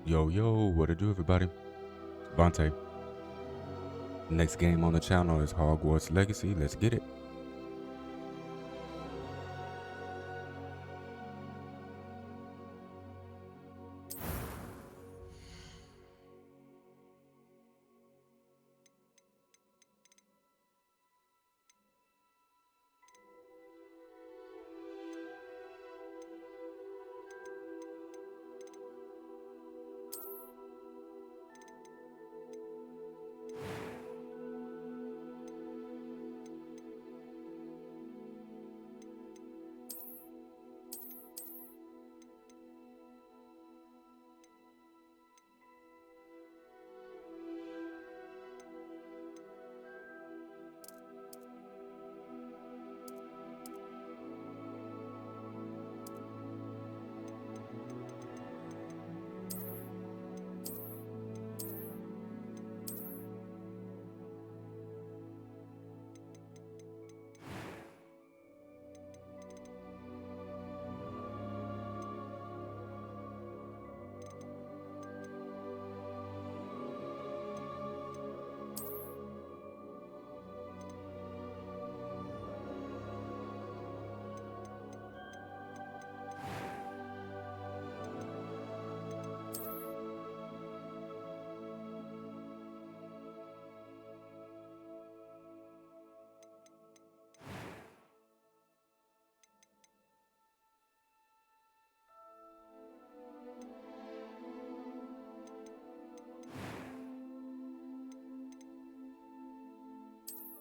Yo, yo, what it do, everybody? Vontae. Next game on the channel is Hogwarts Legacy. Let's get it.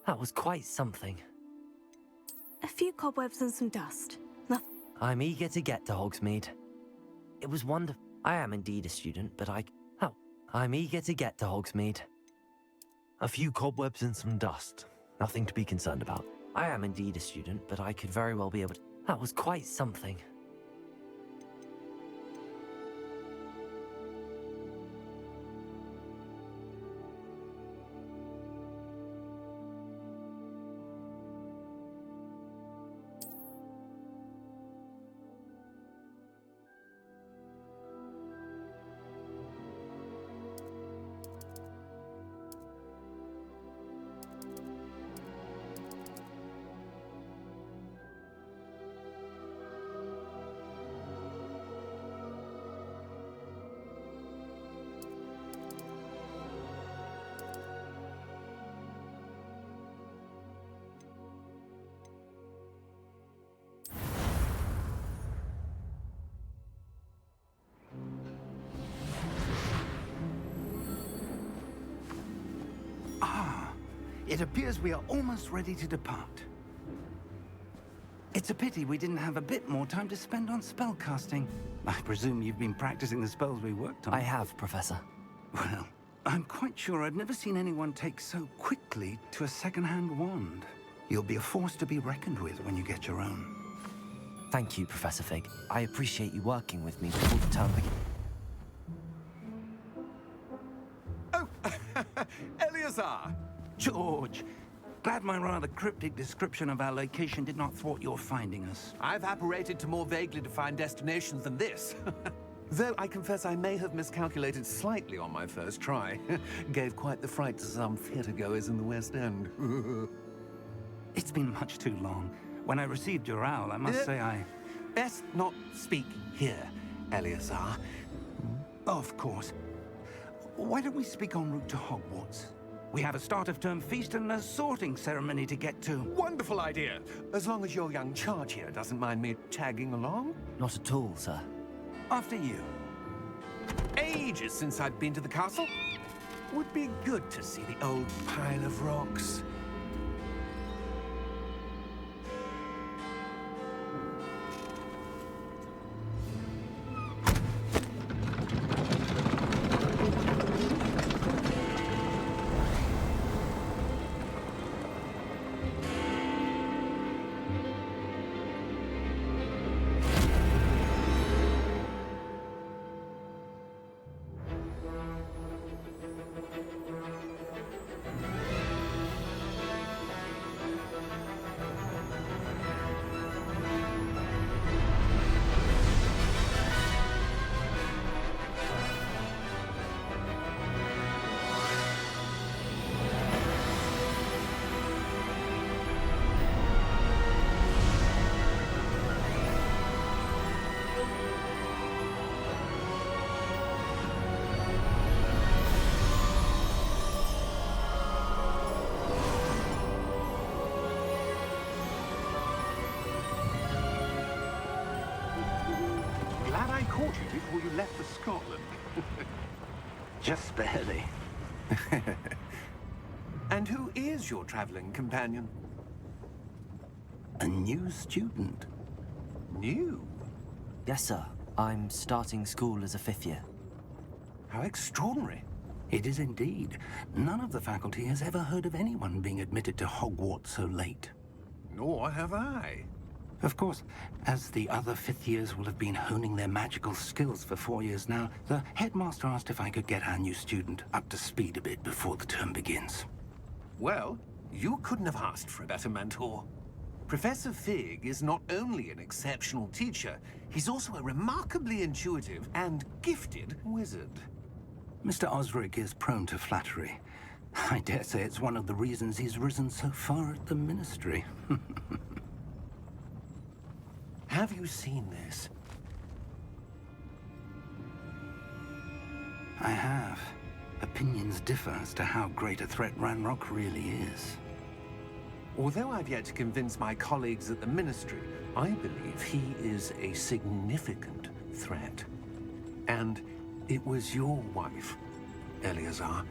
That was quite something. A few cobwebs and some dust. Nothing. I'm eager to get to Hogsmeade. It was wonderful. I am indeed a student, but I'm eager to get to Hogsmeade. A few cobwebs and some dust. Nothing to be concerned about. I am indeed a student, but I could very well be able to... That was quite something. It appears we are almost ready to depart. It's a pity we didn't have a bit more time to spend on spellcasting. I presume you've been practicing the spells we worked on. I have, Professor. Well, I'm quite sure I've never seen anyone take so quickly to a second-hand wand. You'll be a force to be reckoned with when you get your own. Thank you, Professor Fig. I appreciate you working with me before the term begins. Oh, Eleazar! George, glad my rather cryptic description of our location did not thwart your finding us. I've apparated to more vaguely defined destinations than this. Though I confess I may have miscalculated slightly on my first try. Gave quite the fright to some theatergoers in the West End. It's been much too long. When I received your owl, I must say I... Best not speak here, Eleazar. Of course. Why don't we speak en route to Hogwarts? We have a start-of-term feast and a sorting ceremony to get to. Wonderful idea! As long as your young charge here doesn't mind me tagging along. Not at all, sir. After you. Ages since I'd been to the castle. Would be good to see the old pile of rocks. you before you left for Scotland. Just barely. And who is your traveling companion? A new student. New? Yes, sir. I'm starting school as a 5th year. How extraordinary. It is indeed. None of the faculty has ever heard of anyone being admitted to Hogwarts so late. Nor have I. Of course, as the other 5th years will have been honing their magical skills for 4 years now, the headmaster asked if I could get our new student up to speed a bit before the term begins. Well, you couldn't have asked for a better mentor. Professor Fig is not only an exceptional teacher, he's also a remarkably intuitive and gifted wizard. Mr. Osric is prone to flattery. I dare say it's one of the reasons he's risen so far at the Ministry. Have you seen this? I have. Opinions differ as to how great a threat Ranrock really is. Although I've yet to convince my colleagues at the Ministry, I believe he is a significant threat. And it was your wife, Eleazar,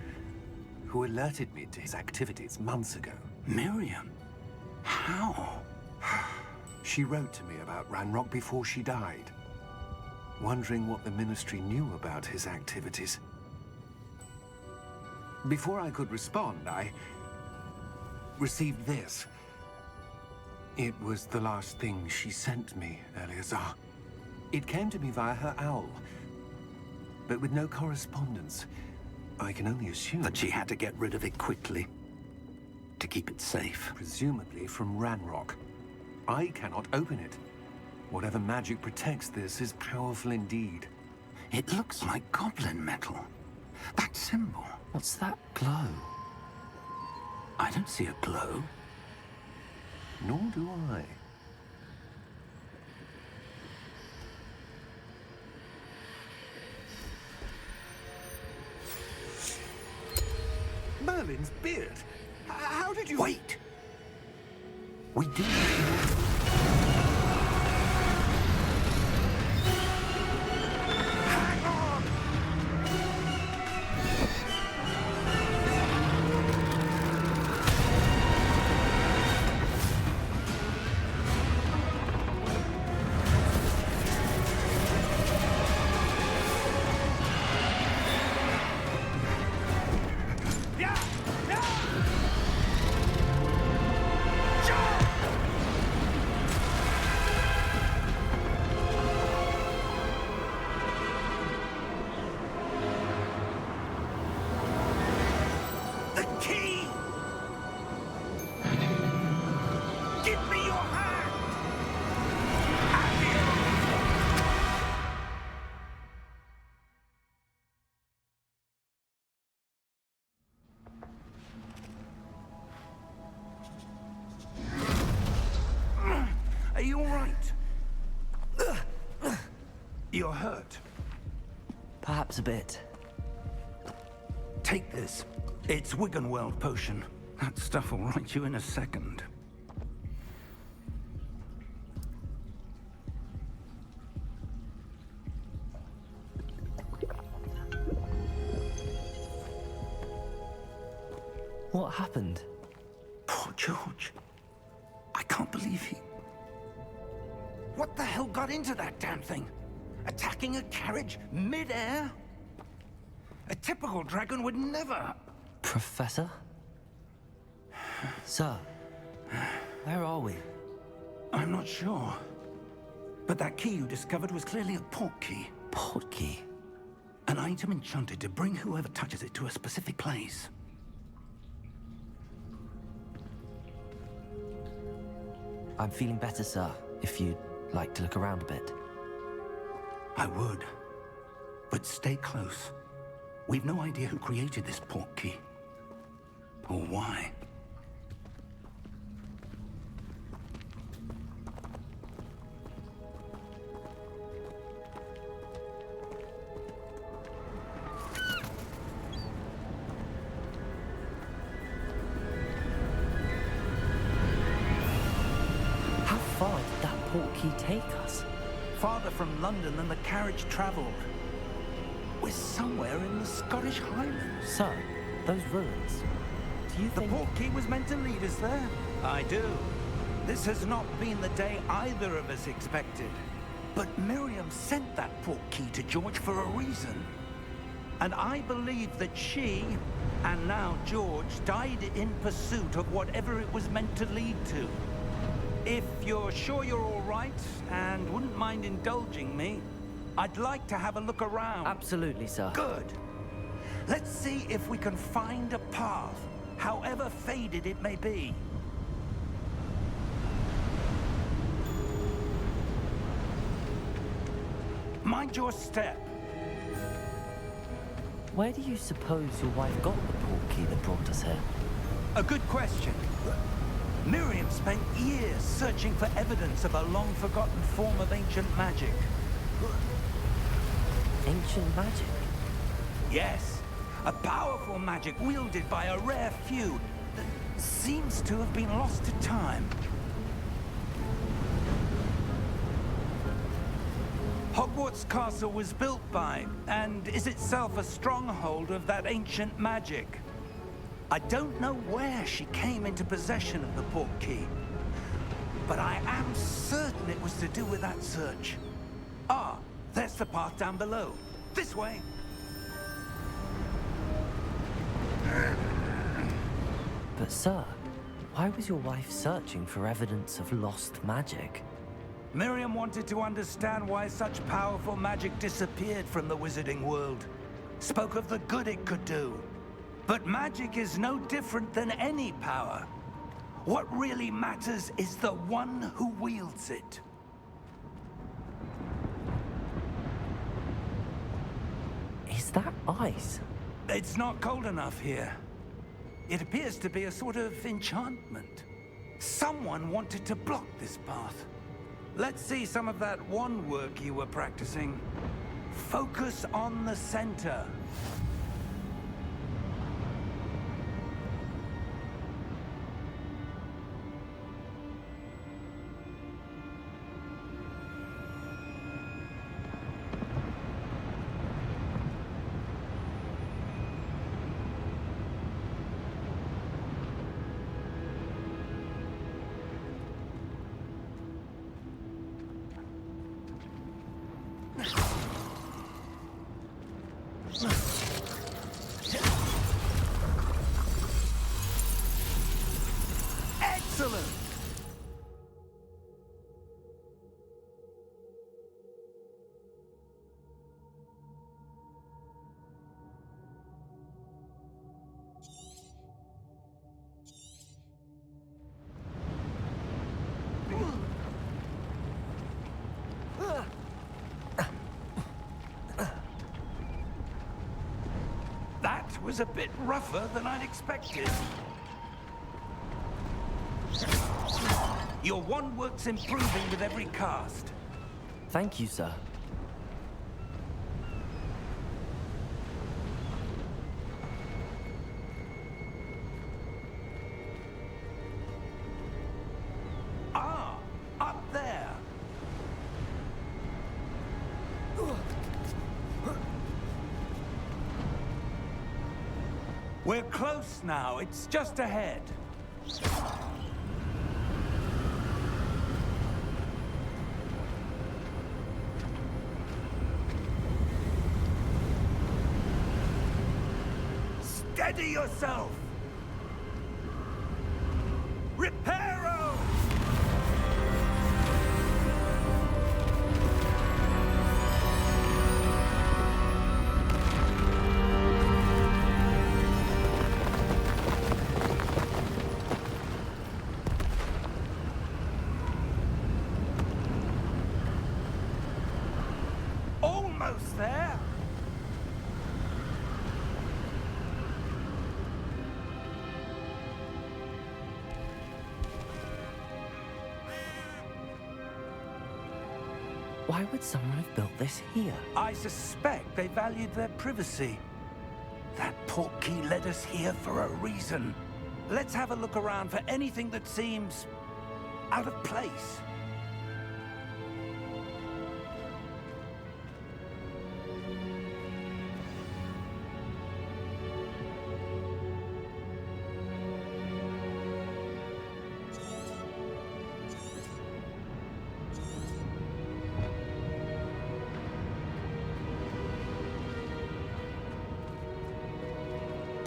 who alerted me to his activities months ago. Miriam? How? She wrote to me about Ranrock before she died, wondering what the Ministry knew about his activities. Before I could respond, I received this. It was the last thing she sent me, Eleazar. It came to me via her owl, but with no correspondence. I can only assume That she had to get rid of it quickly, to keep it safe. presumably from Ranrock. I cannot open it. Whatever magic protects this is powerful indeed. It looks like goblin metal. That symbol. What's that glow? I don't see a glow. Nor do I. Merlin's beard. How did you... Wait! We do. Hang on! Yeah! Yeah! Jump! The key! Give me your hand! Are you all right? You're hurt. Perhaps a bit. Take this. It's Wiggenweld potion. That stuff will right you in a second. What happened? Poor George. I can't believe he... What the hell got into that damn thing? Attacking a carriage mid-air? A typical dragon would never... Professor? Sir, where are we? I'm not sure. But that key you discovered was clearly a portkey. Portkey? An item enchanted to bring whoever touches it to a specific place. I'm feeling better, sir, if you'd like to look around a bit. I would. But stay close. We've no idea who created this portkey. Or why. How far did that portkey take us? farther from London than the carriage travelled. We're somewhere in the Scottish Highlands. Sir, those ruins. Do you The think... portkey was meant to lead us there? I do. This has not been the day either of us expected. But Miriam sent that portkey to George for a reason. And I believe that she, and now George, died in pursuit of whatever it was meant to lead to. If you're sure you're all right, and wouldn't mind indulging me, I'd like to have a look around. Absolutely, sir. Good. Let's see if we can find a path, however faded it may be. Mind your step. Where do you suppose your wife got the portkey that brought us here? A good question. Miriam spent years searching for evidence of a long-forgotten form of ancient magic. Ancient magic? Yes, a powerful magic wielded by a rare few that seems to have been lost to time. Hogwarts Castle was built by, and is itself a stronghold of that ancient magic. I don't know where she came into possession of the portkey, but I am certain it was to do with that search. Ah, there's the path down below. This way. But sir, why was your wife searching for evidence of lost magic? Miriam wanted to understand why such powerful magic disappeared from the wizarding world. Spoke of the good it could do. But magic is no different than any power. What really matters is the one who wields it. Is that ice? It's not cold enough here. It appears to be a sort of enchantment. Someone wanted to block this path. Let's see some of that wand work you were practicing. Focus on the center. Excellent! That was a bit rougher than I'd expected. Your wand work's improving with every cast. Thank you, sir. Ah, up there. We're close now. It's just ahead. Steady yourself! Reparo! Almost there! Why would someone have built this here? I suspect they valued their privacy. That portkey led us here for a reason. Let's have a look around for anything that seems out of place.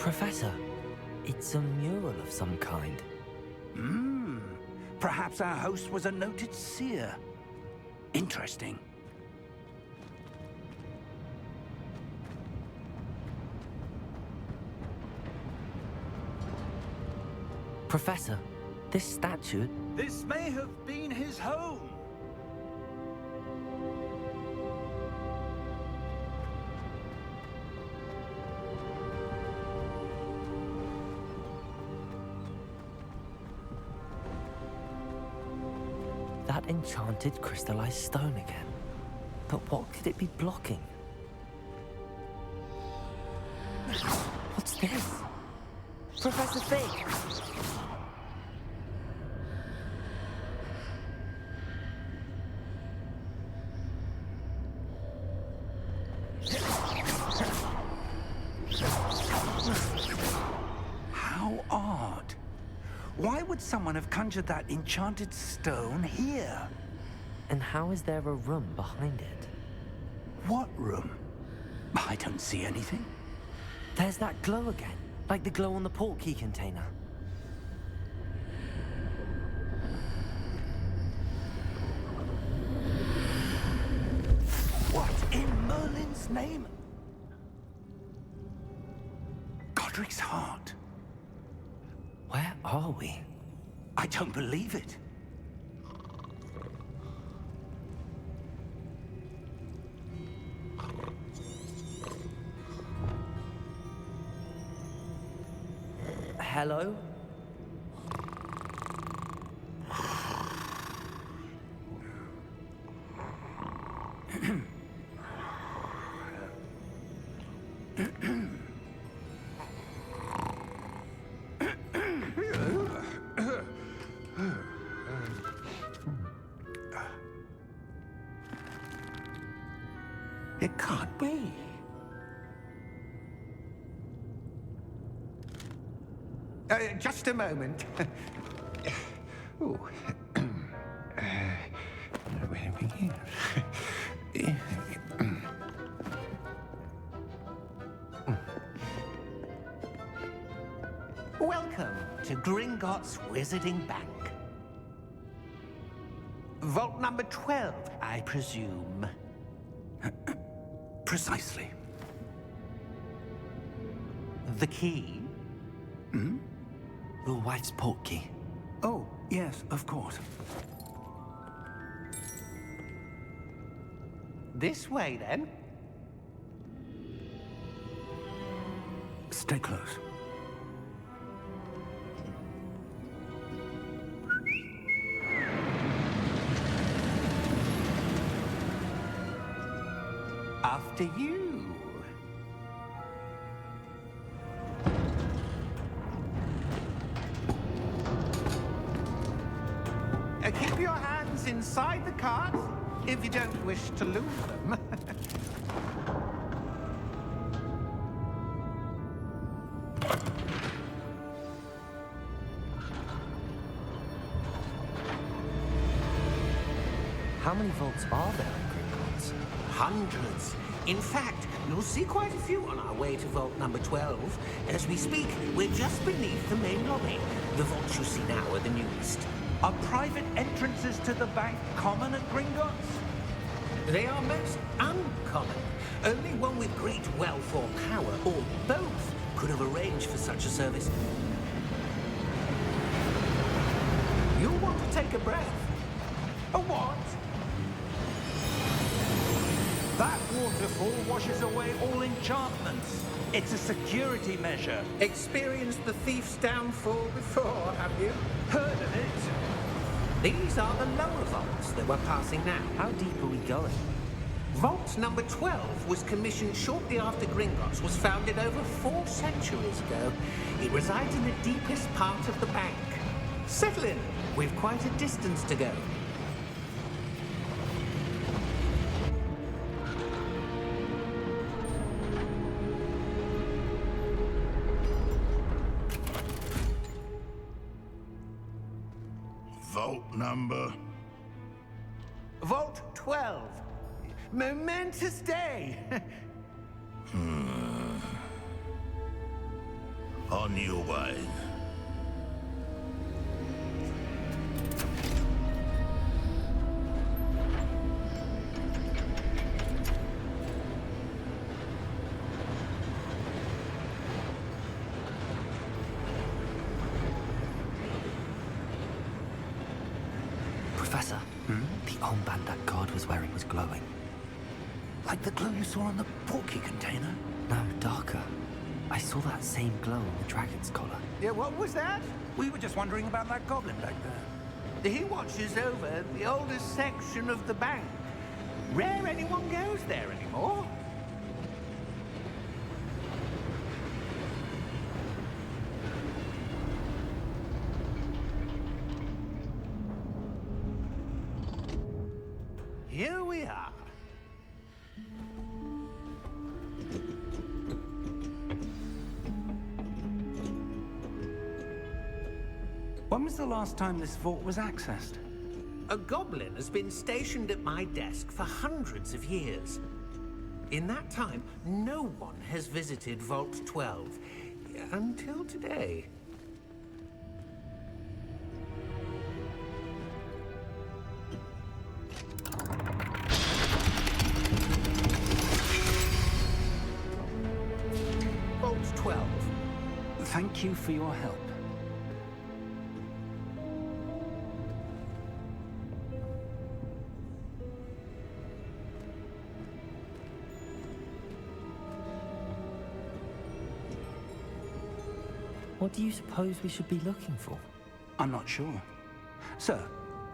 Professor, it's a mural of some kind. Perhaps our host was a noted seer. Interesting. Professor, this statue... This may have been his home. That enchanted crystallized stone again. But what could it be blocking? What's this? Professor Fig! How odd. Why would someone have conjured that enchanted stone here? And how is there a room behind it? What room? I don't see anything. There's that glow again, like the glow on the portkey container. What in Merlin's name? Godric's heart. Where are we? I don't believe it. Hello? It can't be. Just a moment. Ooh. Where do we begin? Welcome to Gringotts Wizarding Bank. Vault number 12, I presume. Precisely. The key? Your wife's portkey. Oh, yes, of course. This way, then. Stay close. After you. Keep your hands inside the cart if you don't wish to lose them. How many vaults are there in Gringotts? Hundreds. In fact, you'll see quite a few on our way to vault number 12. As we speak, we're just beneath the main lobby. The vaults you see now are the newest. Are private entrances to the bank common at Gringotts? They are most uncommon. Only one with great wealth or power, or both, could have arranged for such a service. You'll want to take a breath. A what? That waterfall washes away all enchantments. It's a security measure. Experienced the thief's downfall before, have you? Heard of it? These are the lower vaults that we're passing now. How deep are we going? Vault number 12 was commissioned shortly after Gringotts was founded over 4 centuries ago. It resides in the deepest part of the bank. Settle in. We've quite a distance to go. Vault number? Vault 12. Momentous day. On your way. Professor, the armband that guard was wearing was glowing. Like the glow you saw on the porky container? No, darker. I saw that same glow on the dragon's collar. Yeah, what was that? We were just wondering about that goblin back there. He watches over the oldest section of the bank. Rare anyone goes there anymore. Here we are. When was the last time this vault was accessed? A goblin has been stationed at my desk for hundreds of years. In that time, no one has visited Vault 12 until today. Vault 12. Thank you for your help. What do you suppose we should be looking for? I'm not sure. Sir,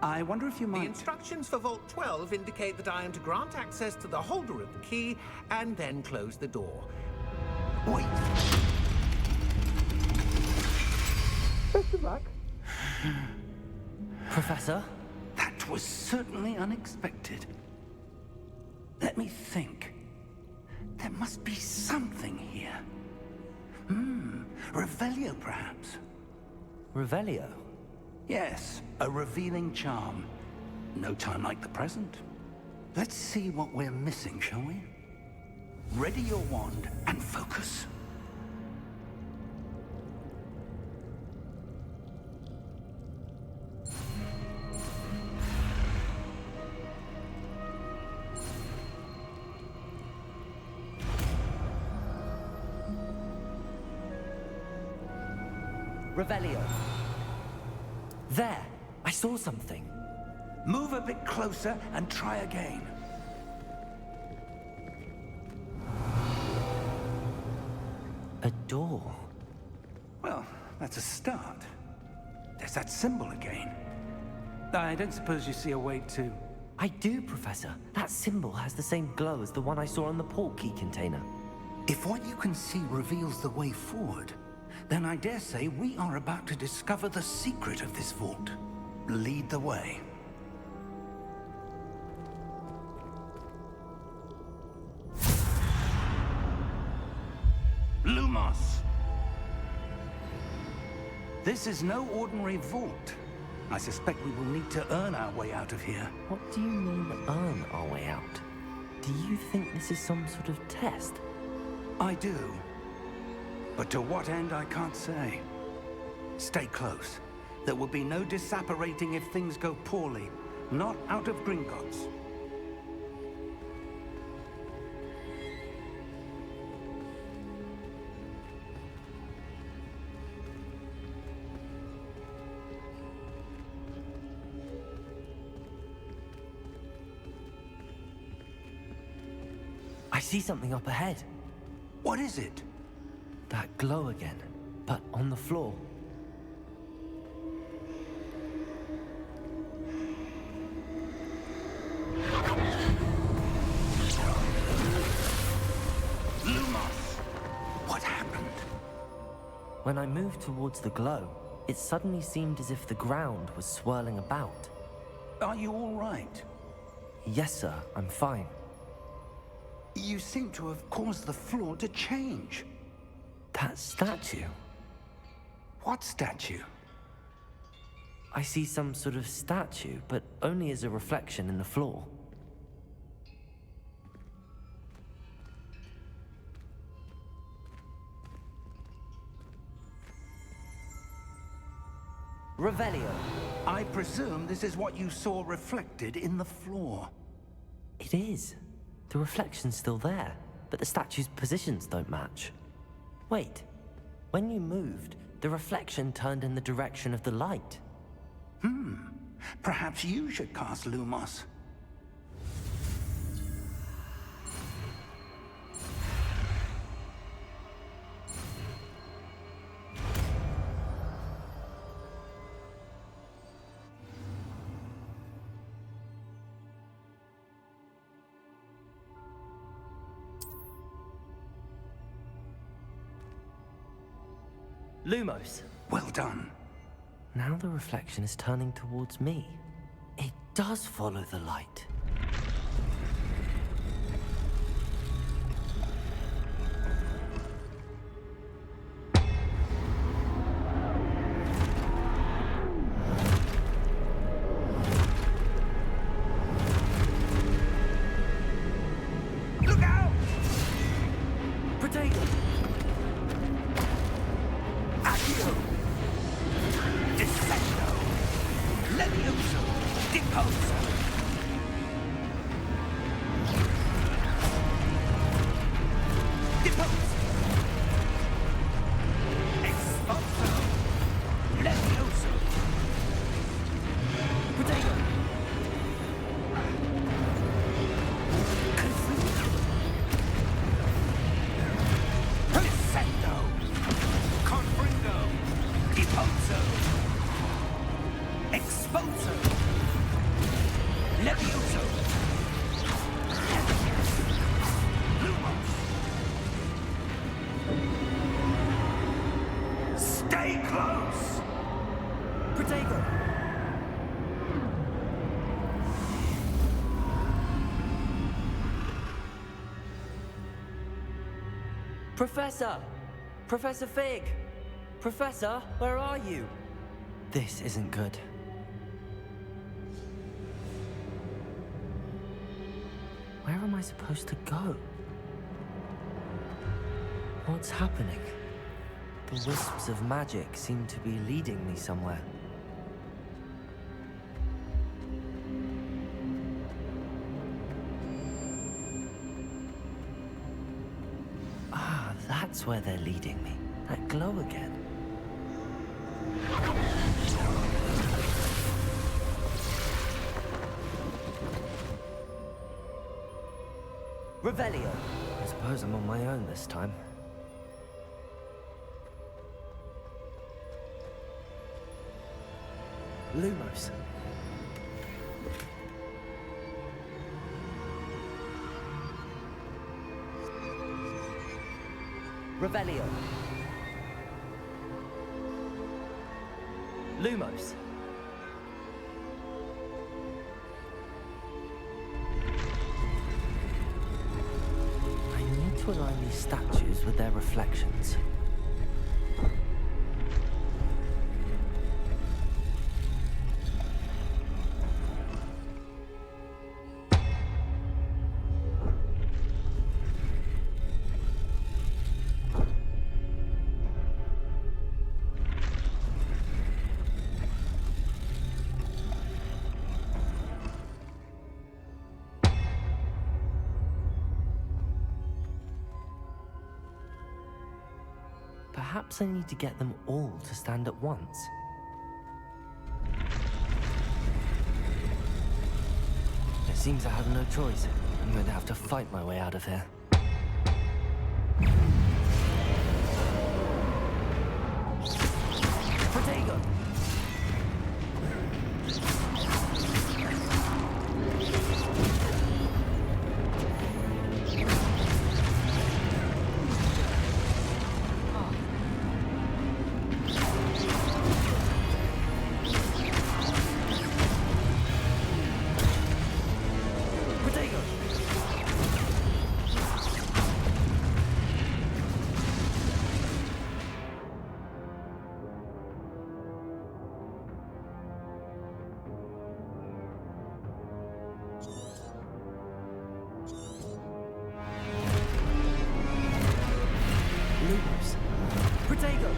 I wonder if you The might... instructions for Vault 12 indicate that I am to grant access to the holder of the key and then close the door. Wait! Best of luck. Professor? That was certainly unexpected. Let me think. There must be something here. Revelio, perhaps? Revelio? Yes, a revealing charm. No time like the present. Let's see what we're missing, shall we? Ready your wand and focus. Revelio. There! I saw something. Move a bit closer and try again. A door. Well, that's a start. There's that symbol again. I don't suppose you see a way to... I do, Professor. That symbol has the same glow as the one I saw on the port key container. If what you can see reveals the way forward, then I dare say we are about to discover the secret of this vault. Lead the way. Lumos! This is no ordinary vault. I suspect we will need to earn our way out of here. What do you mean, earn our way out? Do you think this is some sort of test? I do. But to what end, I can't say. Stay close. There will be no disapparating if things go poorly. Not out of Gringotts. I see something up ahead. What is it? That glow again, but on the floor. Lumos! What happened? When I moved towards the glow, it suddenly seemed as if the ground was swirling about. Are you all right? Yes, sir, I'm fine. You seem to have caused the floor to change. That statue? What statue? I see some sort of statue, but only as a reflection in the floor. Revelio. I presume this is what you saw reflected in the floor. It is. The reflection's still there, but the statue's positions don't match. Wait. When you moved, the reflection turned in the direction of the light. Perhaps you should cast Lumos. Lumos. Well done. Now the reflection is turning towards me. It does follow the light. Look out! Potato! Accio! Descendo! Levioso! Deposo! Deposo! Expulso! Levioso! Potato! Confuso! Descendo! Confringo! Deposo! Expulso! Levioso! Lumos! Stay close! Potato! Professor! Professor Fig! Professor, where are you? This isn't good. Where am I supposed to go? What's happening? The wisps of magic seem to be leading me somewhere. Ah, that's where they're leading me. That glow again. Revelio. I suppose I'm on my own this time. Lumos. Revelio. Lumos. I need to align these statues with their reflections. Perhaps I need to get them all to stand at once. It seems I have no choice. I'm going to have to fight my way out of here. Potato! Lumos. Potato!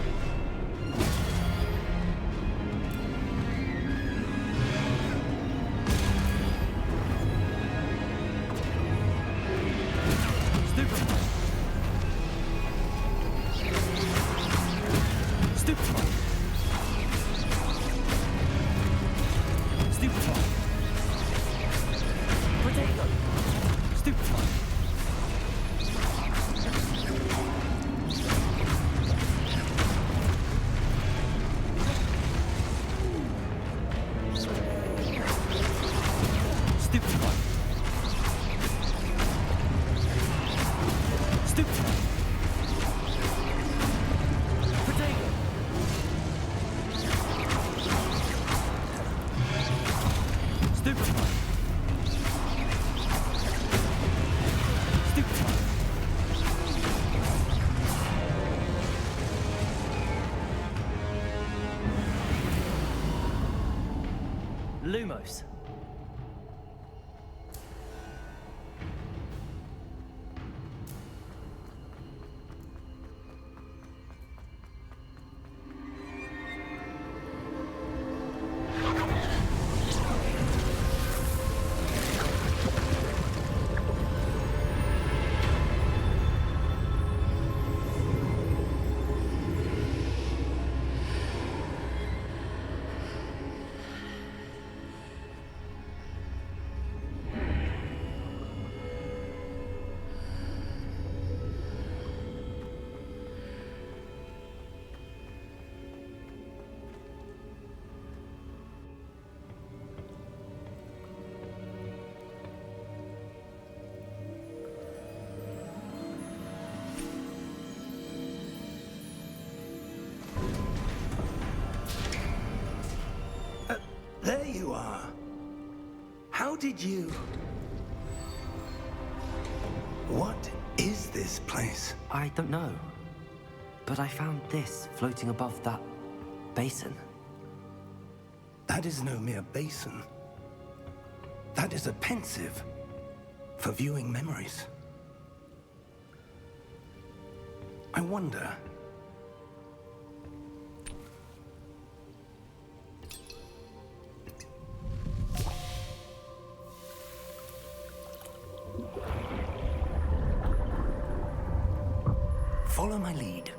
Stoop time! Potato! Stoop time! Stoop time! Lumos. There you are. How did you... What is this place? I don't know. But I found this floating above that basin. That is no mere basin. That is a pensive for viewing memories. I wonder... Follow my lead.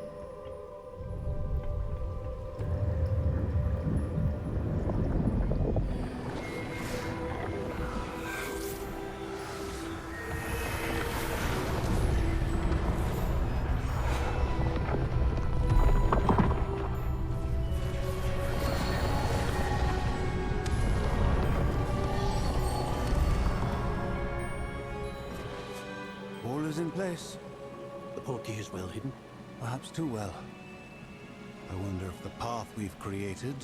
All is in place. The portkey is well hidden. Perhaps too well. I wonder if the path we've created...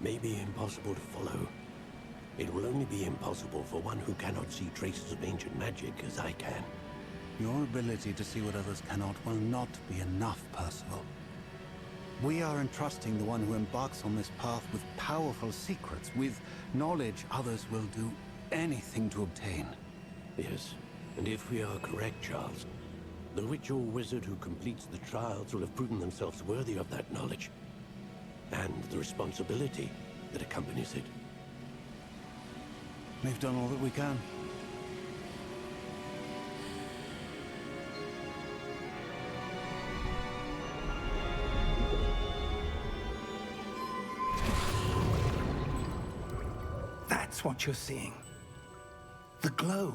May be impossible to follow. It will only be impossible for one who cannot see traces of ancient magic as I can. Your ability to see what others cannot will not be enough, Percival. We are entrusting the one who embarks on this path with powerful secrets, with knowledge others will do anything to obtain. Yes, and if we are correct, Charles, the witch or wizard who completes the trials will have proven themselves worthy of that knowledge, and the responsibility that accompanies it. We've done all that we can. That's what you're seeing. The glow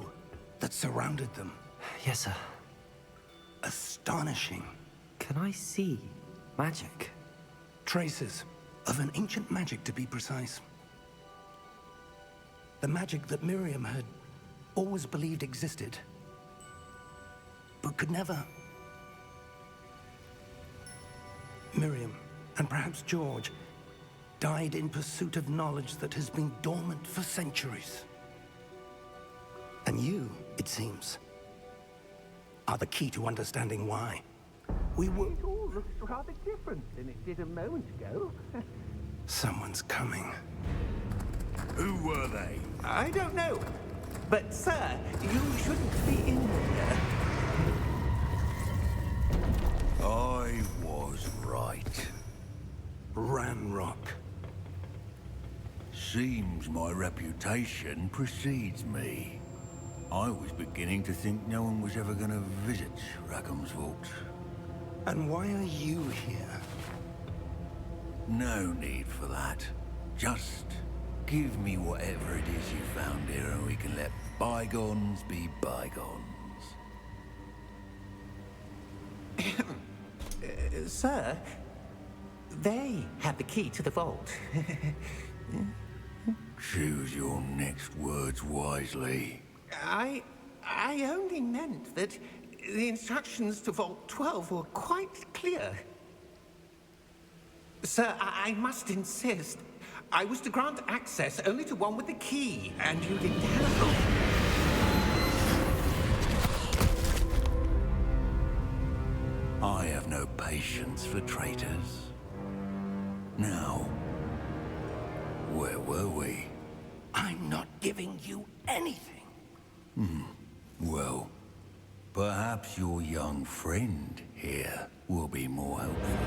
that surrounded them. Yes, sir. Astonishing. Can I see magic? Traces of an ancient magic, to be precise. The magic that Miriam had always believed existed, but could never. Miriam, and perhaps George, died in pursuit of knowledge that has been dormant for centuries. And you, it seems, are the key to understanding why. We were... It all looks rather different than it did a moment ago. Someone's coming. Who were they? I don't know. But, sir, you shouldn't be in here. I was right. Ranrock. Seems my reputation precedes me. I was beginning to think no one was ever going to visit Rackham's Vault. And why are you here? No need for that. Just give me whatever it is you found here and we can let bygones be bygones. Sir, they have the key to the vault. Choose your next words wisely. I only meant that The instructions to Vault 12 were quite clear. Sir, I must insist. I was to grant access only to one with the key, and you didn't have... I have no patience for traitors. Now, where were we? I'm not giving you anything. Well, perhaps your young friend here will be more helpful.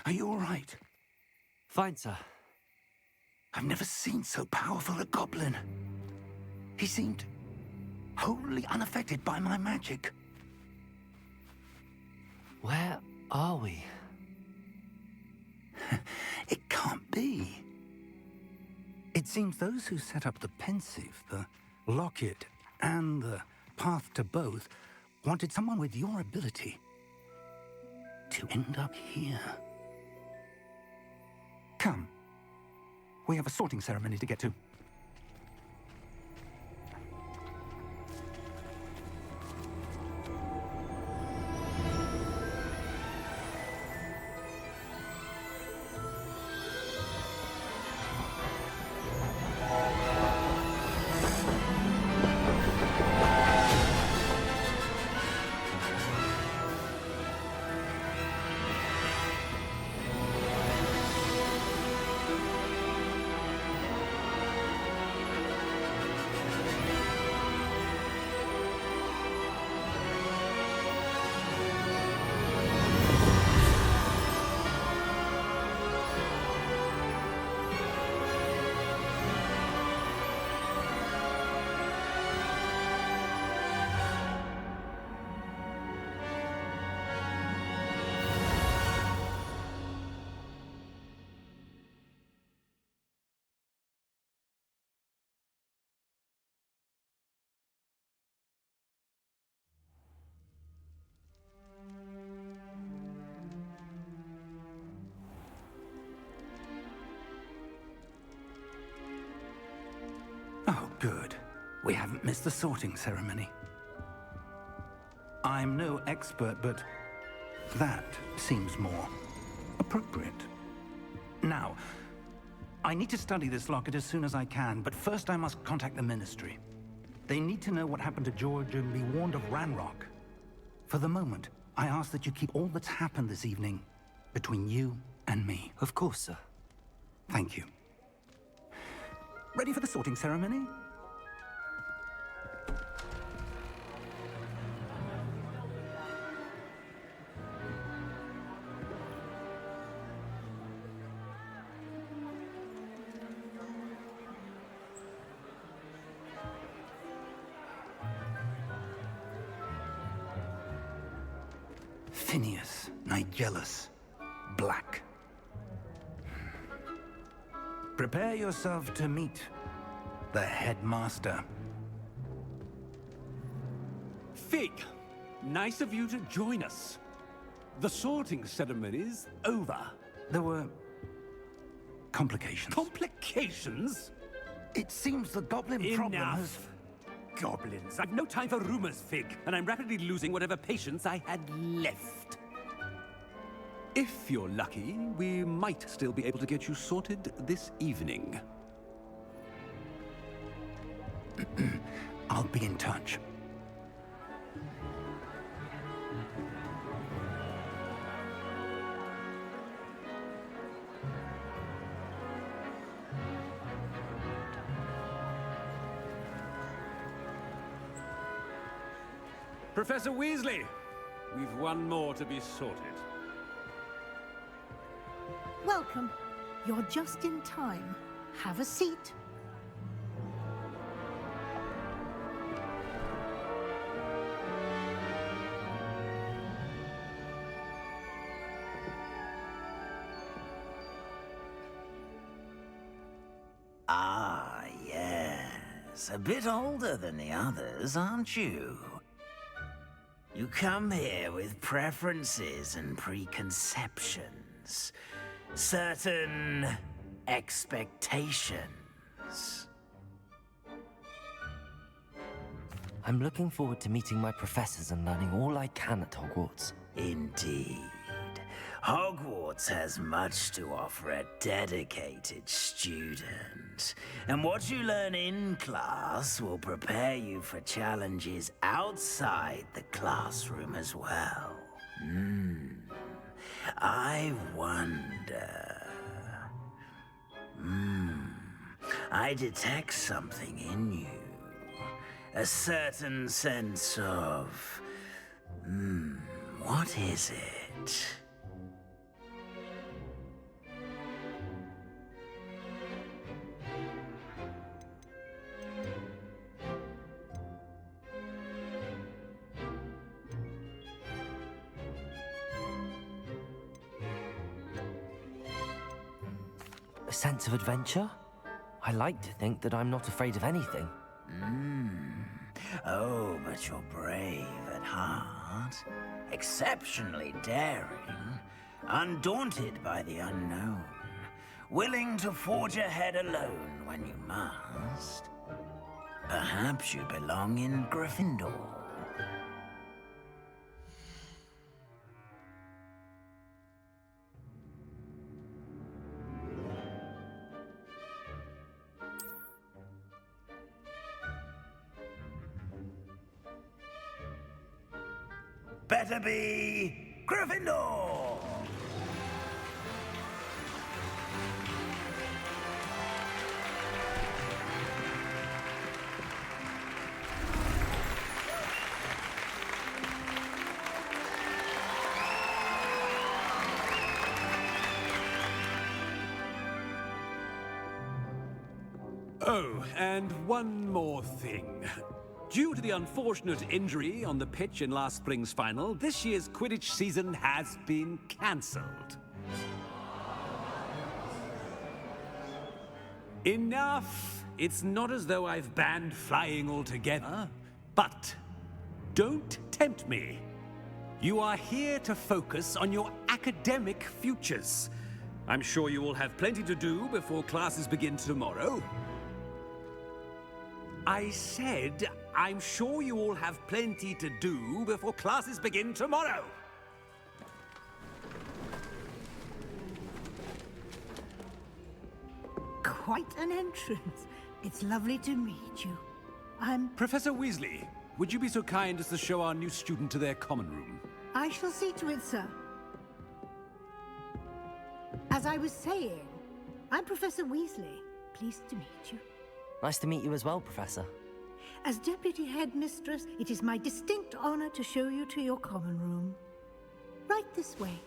Are you all right? Fine, sir. I've never seen so powerful a goblin. He seemed wholly unaffected by my magic. Where are we? It can't be. It seems those who set up the pensive, the locket, and the path to both wanted someone with your ability to end up here. Come. We have a sorting ceremony to get to. Oh, good. We haven't missed the sorting ceremony. I'm no expert, but that seems more appropriate. Now, I need to study this locket as soon as I can, but first I must contact the Ministry. They need to know what happened to George and be warned of Ranrock. For the moment, I ask that you keep all that's happened this evening between you and me. Of course, sir. Thank you. Ready for the sorting ceremony? Phineas, Nigellus, Black. Prepare yourself to meet the headmaster. Fig, nice of you to join us. The sorting ceremony's over. There were complications. Complications? It seems the goblin problem has... Goblins. I've no time for rumors, Fig, and I'm rapidly losing whatever patience I had left. If you're lucky, we might still be able to get you sorted this evening. I'll be in touch. Professor Weasley, we've one more to be sorted. Welcome. You're just in time. Have a seat. Ah, yes. A bit older than the others, aren't you? You come here with preferences and preconceptions. Certain expectations. I'm looking forward to meeting my professors and learning all I can at Hogwarts. Indeed. Hogwarts has much to offer a dedicated student. And what you learn in class will prepare you for challenges outside the classroom as well. I wonder... I detect something in you. A certain sense of... what is it? A sense of adventure? I like to think that I'm not afraid of anything. Oh, but you're brave at heart. Exceptionally daring. Undaunted by the unknown. Willing to forge ahead alone when you must. Perhaps you belong in Gryffindor. Better be Gryffindor! Oh, and one more thing. Due to the unfortunate injury on the pitch in last spring's final, this year's Quidditch season has been cancelled. Enough! It's not as though I've banned flying altogether, but don't tempt me. You are here to focus on your academic futures. I'm sure you will have plenty to do before classes begin tomorrow. I said, I'm sure you all have plenty to do before classes begin tomorrow. Quite an entrance. It's lovely to meet you. Professor Weasley, would you be so kind as to show our new student to their common room? I shall see to it, sir. As I was saying, I'm Professor Weasley. Pleased to meet you. Nice to meet you as well, Professor. As Deputy Headmistress, it is my distinct honor to show you to your common room. Right this way.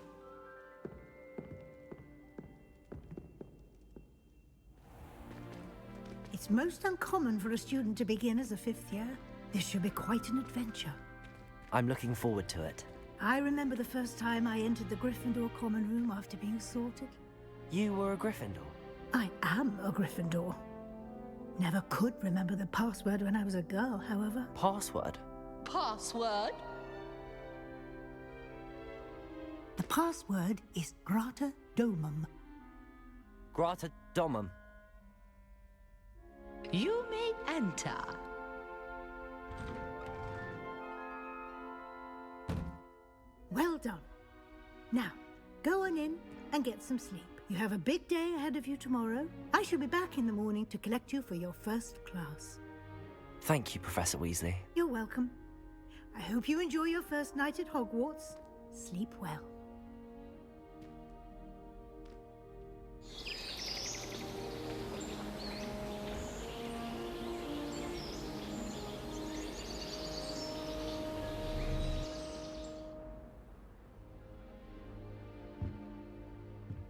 It's most uncommon for a student to begin as a fifth year. This should be quite an adventure. I'm looking forward to it. I remember the first time I entered the Gryffindor common room after being sorted. You were a Gryffindor? I am a Gryffindor. Never could remember the password when I was a girl, however. Password? Password? The password is Grata Domum. Grata Domum. You may enter. Well done. Now, Go on in and get some sleep. You have a big day ahead of you tomorrow. I shall be back in the morning to collect you for your first class. Thank you, Professor Weasley. You're welcome. I hope you enjoy your first night at Hogwarts. Sleep well.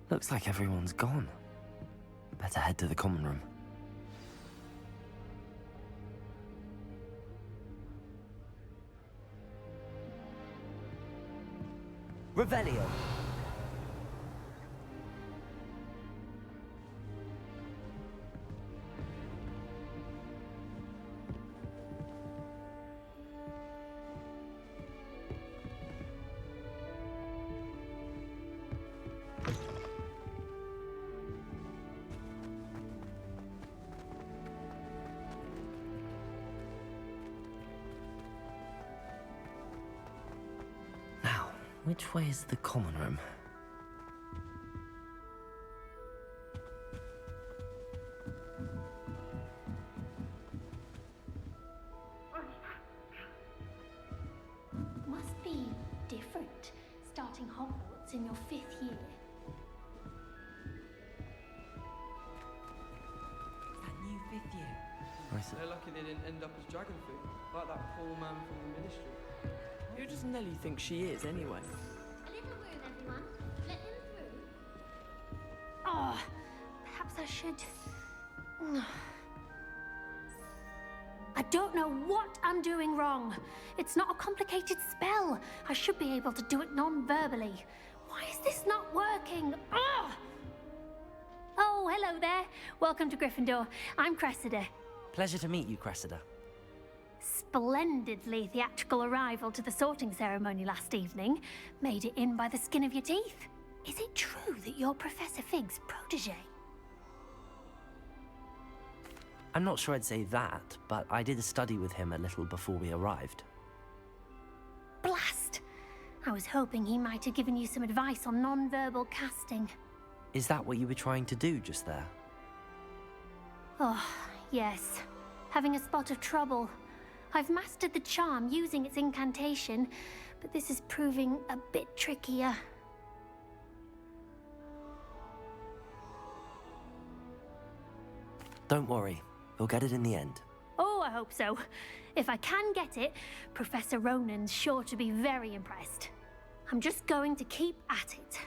Looks like everyone's gone. Better head to the common room. Revelio. Which way is the common room? Must be different, starting Hogwarts in your 5th year. That new 5th year. They're lucky they didn't end up as dragon food, like that poor man from the Ministry. Who does Nellie think she is, anyway? A little room, everyone. Let them through. Oh, perhaps I should... I don't know what I'm doing wrong. It's not a complicated spell. I should be able to do it non-verbally. Why is this not working? Oh, hello there. Welcome to Gryffindor. I'm Cressida. Pleasure to meet you, Cressida. Splendidly theatrical arrival to the sorting ceremony last evening. Made it in by the skin of your teeth. Is it true that you're Professor Fig's protege? I'm not sure I'd say that, but I did study with him a little before we arrived. Blast! I was hoping he might have given you some advice on non-verbal casting. Is that what you were trying to do just there? Oh, yes. Having a spot of trouble. I've mastered the charm using its incantation, but this is proving a bit trickier. Don't worry, we'll get it in the end. Oh, I hope so. If I can get it, Professor Ronan's sure to be very impressed. I'm just going to keep at it.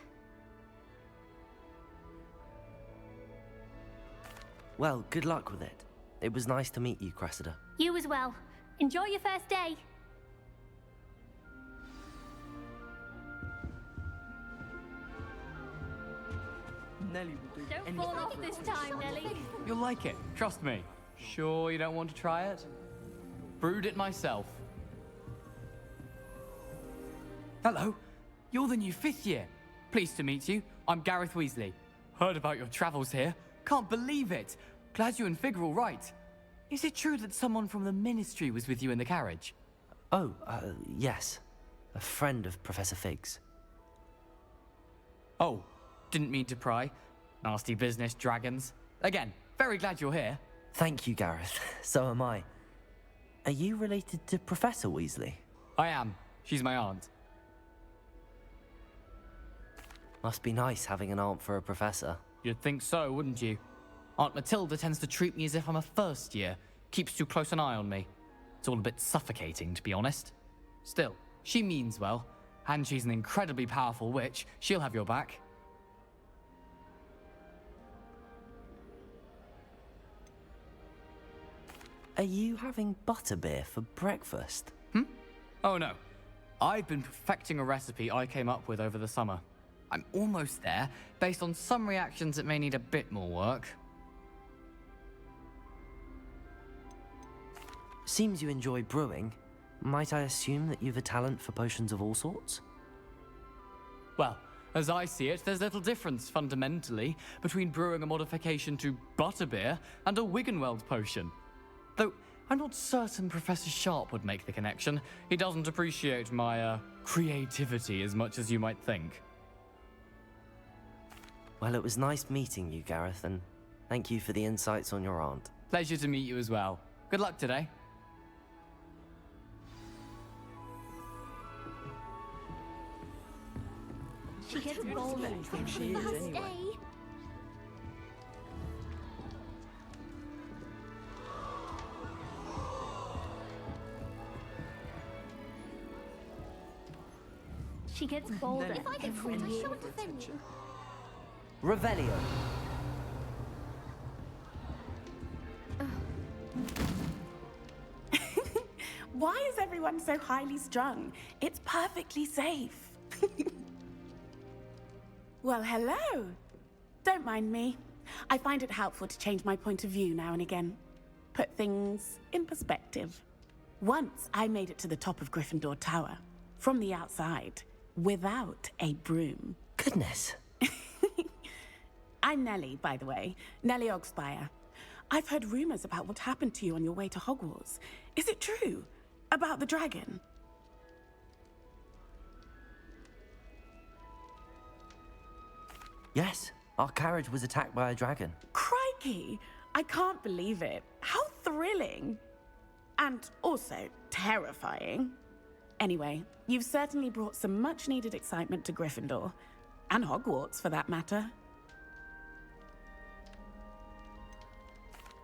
Well, good luck with it. It was nice to meet you, Cressida. You as well. Enjoy your first day. Nellie will do Don't fall off this time, Nellie. You'll like it, trust me. Sure you don't want to try it? Brewed it myself. Hello, you're the new 5th year. Pleased to meet you. I'm Gareth Weasley. Heard about your travels here. Can't believe it. Glad you and Fig are all right. Is it true that someone from the Ministry was with you in the carriage? Oh, yes. A friend of Professor Fig's. Oh, didn't mean to pry. Nasty business, dragons. Again, very glad you're here. Thank you, Gareth. So am I. Are you related to Professor Weasley? I am. She's my aunt. Must be nice having an aunt for a professor. You'd think so, wouldn't you? Aunt Matilda tends to treat me as if I'm a first year. Keeps too close an eye on me. It's all a bit suffocating, to be honest. Still, she means well. And she's an incredibly powerful witch. She'll have your back. Are you having butterbeer for breakfast? Oh no. I've been perfecting a recipe I came up with over the summer. I'm almost there, based on some reactions that may need a bit more work. Seems you enjoy brewing. Might I assume that you've a talent for potions of all sorts? Well, as I see it, there's little difference, fundamentally, between brewing a modification to butterbeer and a Wiggenweld potion. Though, I'm not certain Professor Sharp would make the connection. He doesn't appreciate my, creativity as much as you might think. Well, it was nice meeting you, Gareth, and thank you for the insights on your aunt. Pleasure to meet you as well. Good luck today. She gets bold and thinks she is anyway. She gets bolder. Then If I get every caught, I year shan't with defend you. Revelio. Why is everyone so highly strung? It's perfectly safe. Well, hello. Don't mind me. I find it helpful to change my point of view now and again. Put things in perspective. Once I made it to the top of Gryffindor Tower, from the outside, without a broom. Goodness. I'm Nellie, by the way. Nellie Ogspire. I've heard rumors about what happened to you on your way to Hogwarts. Is it true? About the dragon? Yes, our carriage was attacked by a dragon. Crikey! I can't believe it. How thrilling! And also terrifying. Anyway, you've certainly brought some much-needed excitement to Gryffindor. And Hogwarts, for that matter.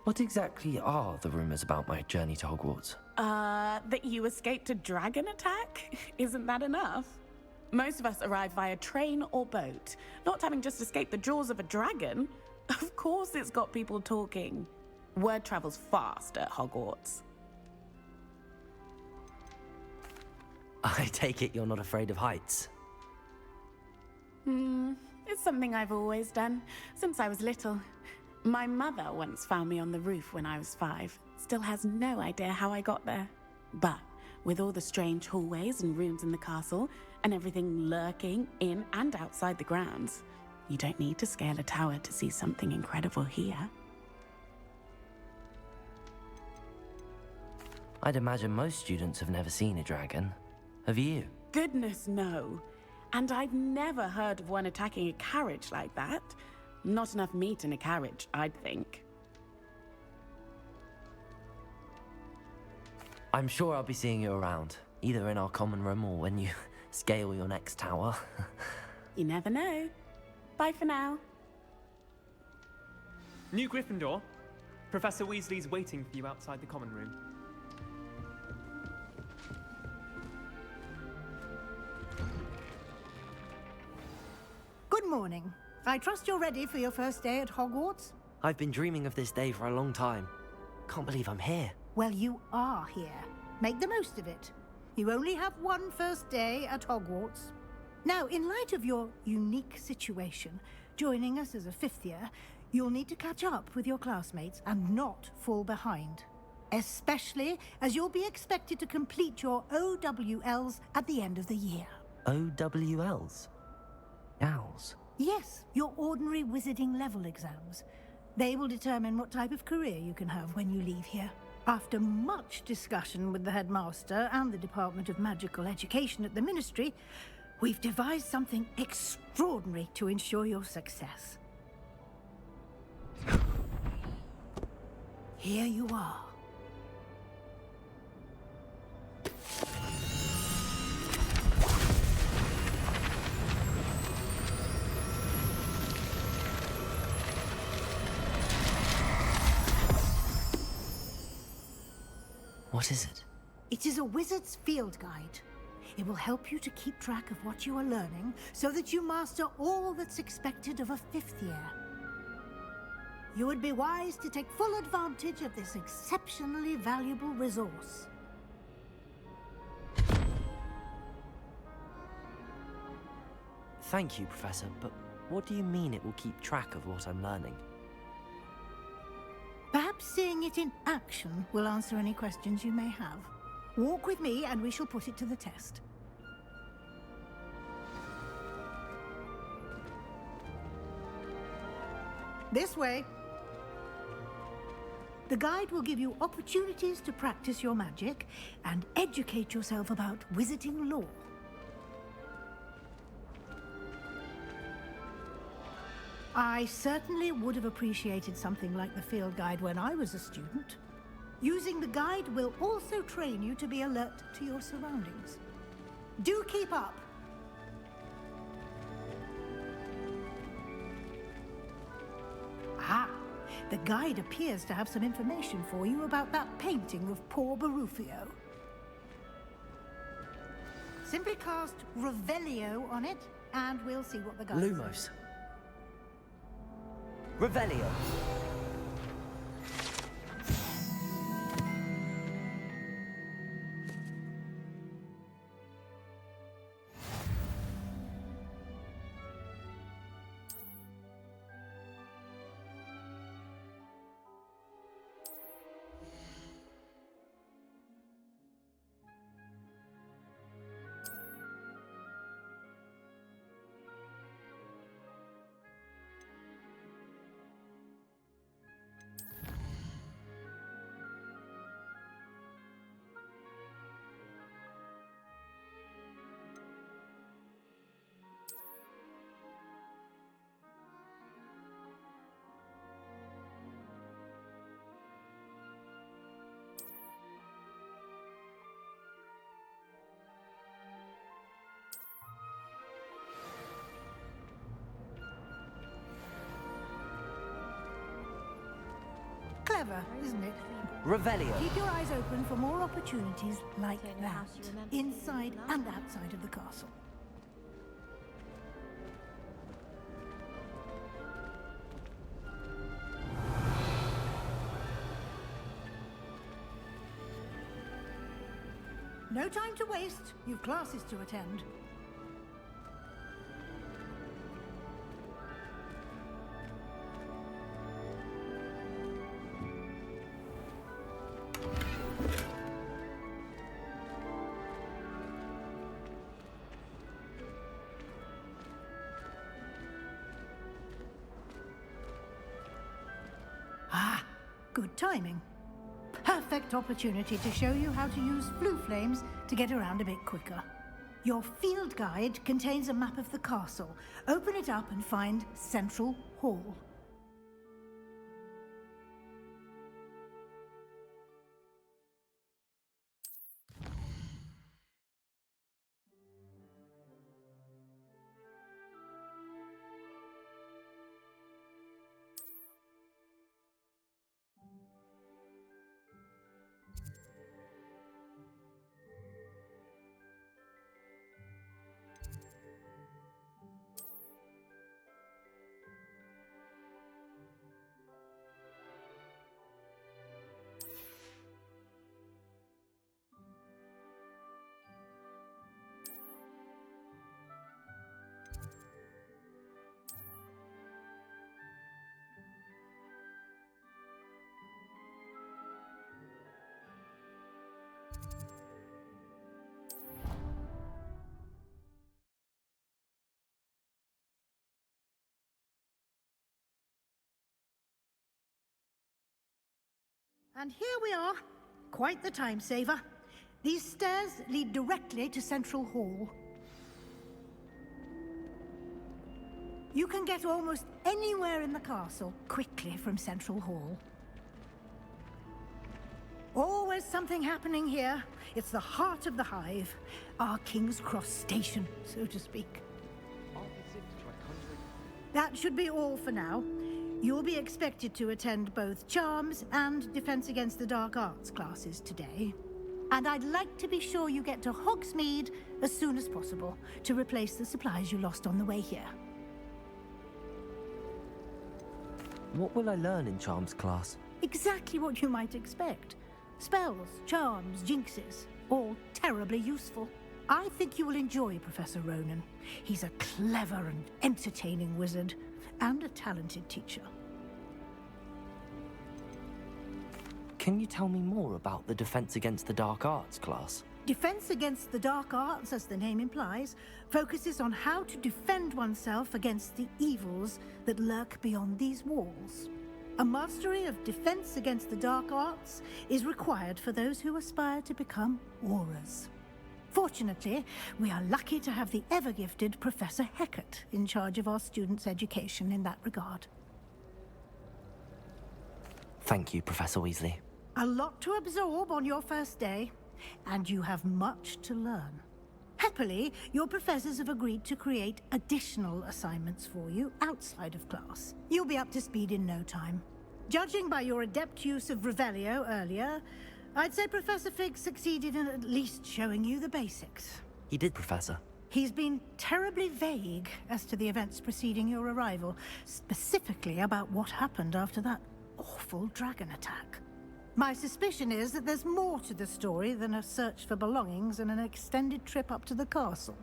What exactly are the rumors about my journey to Hogwarts? That you escaped a dragon attack? Isn't that enough? Most of us arrive via train or boat, not having just escaped the jaws of a dragon. Of course it's got people talking. Word travels fast at Hogwarts. I take it you're not afraid of heights. It's something I've always done, since I was little. My mother once found me on the roof when I was 5. Still has no idea how I got there. But with all the strange hallways and rooms in the castle, and everything lurking in and outside the grounds, you don't need to scale a tower to see something incredible here. I'd imagine most students have never seen a dragon. Have you? Goodness, no. And I've never heard of one attacking a carriage like that. Not enough meat in a carriage, I'd think. I'm sure I'll be seeing you around, either in our common room or when you scale your next tower. You never know. Bye for now. New Gryffindor. Professor Weasley's waiting for you outside the common room. Good morning. I trust you're ready for your first day at Hogwarts? I've been dreaming of this day for a long time. Can't believe I'm here. Well, you are here. Make the most of it. You only have one first day at Hogwarts. Now, in light of your unique situation, joining us as a 5th year, you'll need to catch up with your classmates and not fall behind. Especially as you'll be expected to complete your OWLs at the end of the year. OWLs? Owls? Yes, your ordinary wizarding level exams. They will determine what type of career you can have when you leave here. After much discussion with the headmaster and the Department of Magical Education at the Ministry, we've devised something extraordinary to ensure your success. Here you are. What is it? It is a wizard's field guide. It will help you to keep track of what you are learning so that you master all that's expected of a 5th year. You would be wise to take full advantage of this exceptionally valuable resource. Thank you, Professor, but what do you mean it will keep track of what I'm learning? Perhaps seeing it in action will answer any questions you may have. Walk with me and we shall put it to the test. This way. The guide will give you opportunities to practice your magic and educate yourself about wizarding lore. I certainly would have appreciated something like the field guide when I was a student. Using the guide will also train you to be alert to your surroundings. Do keep up! Ah, the guide appears to have some information for you about that painting of poor Barufio. Simply cast Revelio on it, and we'll see what the guide Lumos. says. Revelio. Clever, isn't it? Revelio. Keep your eyes open for more opportunities like that, inside and outside of the castle. No time to waste. You've classes to attend. Ah, good timing. Perfect opportunity to show you how to use blue flames to get around a bit quicker. Your field guide contains a map of the castle. Open it up and find Central Hall. And here we are. Quite the time saver. These stairs lead directly to Central Hall. You can get almost anywhere in the castle quickly from Central Hall. Always something happening here. It's the heart of the hive. Our King's Cross station, so to speak. That should be all for now. You'll be expected to attend both Charms and Defense Against the Dark Arts classes today. And I'd like to be sure you get to Hogsmeade as soon as possible to replace the supplies you lost on the way here. What will I learn in Charms class? Exactly what you might expect. Spells, charms, jinxes, all terribly useful. I think you will enjoy Professor Ronan. He's a clever and entertaining wizard, and a talented teacher. Can you tell me more about the Defense Against the Dark Arts class? Defense Against the Dark Arts, as the name implies, focuses on how to defend oneself against the evils that lurk beyond these walls. A mastery of Defense Against the Dark Arts is required for those who aspire to become Aurors. Fortunately, we are lucky to have the ever-gifted Professor Hecat in charge of our students' education in that regard. Thank you, Professor Weasley. A lot to absorb on your first day, and you have much to learn. Happily, your professors have agreed to create additional assignments for you outside of class. You'll be up to speed in no time. Judging by your adept use of Revelio earlier, I'd say Professor Fig succeeded in at least showing you the basics. He did, Professor. He's been terribly vague as to the events preceding your arrival, specifically about what happened after that awful dragon attack. My suspicion is that there's more to the story than a search for belongings and an extended trip up to the castle.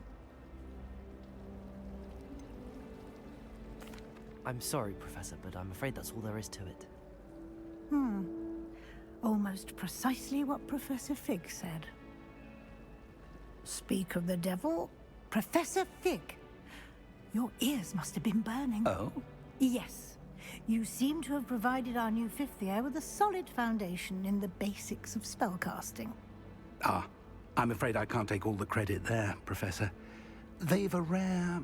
I'm sorry, Professor, but I'm afraid that's all there is to it. Almost precisely what Professor Fig said. Speak of the devil, Professor Fig. Your ears must have been burning. Oh? Yes. You seem to have provided our new fifth year with a solid foundation in the basics of spellcasting. Ah, I'm afraid I can't take all the credit there, Professor. They've a rare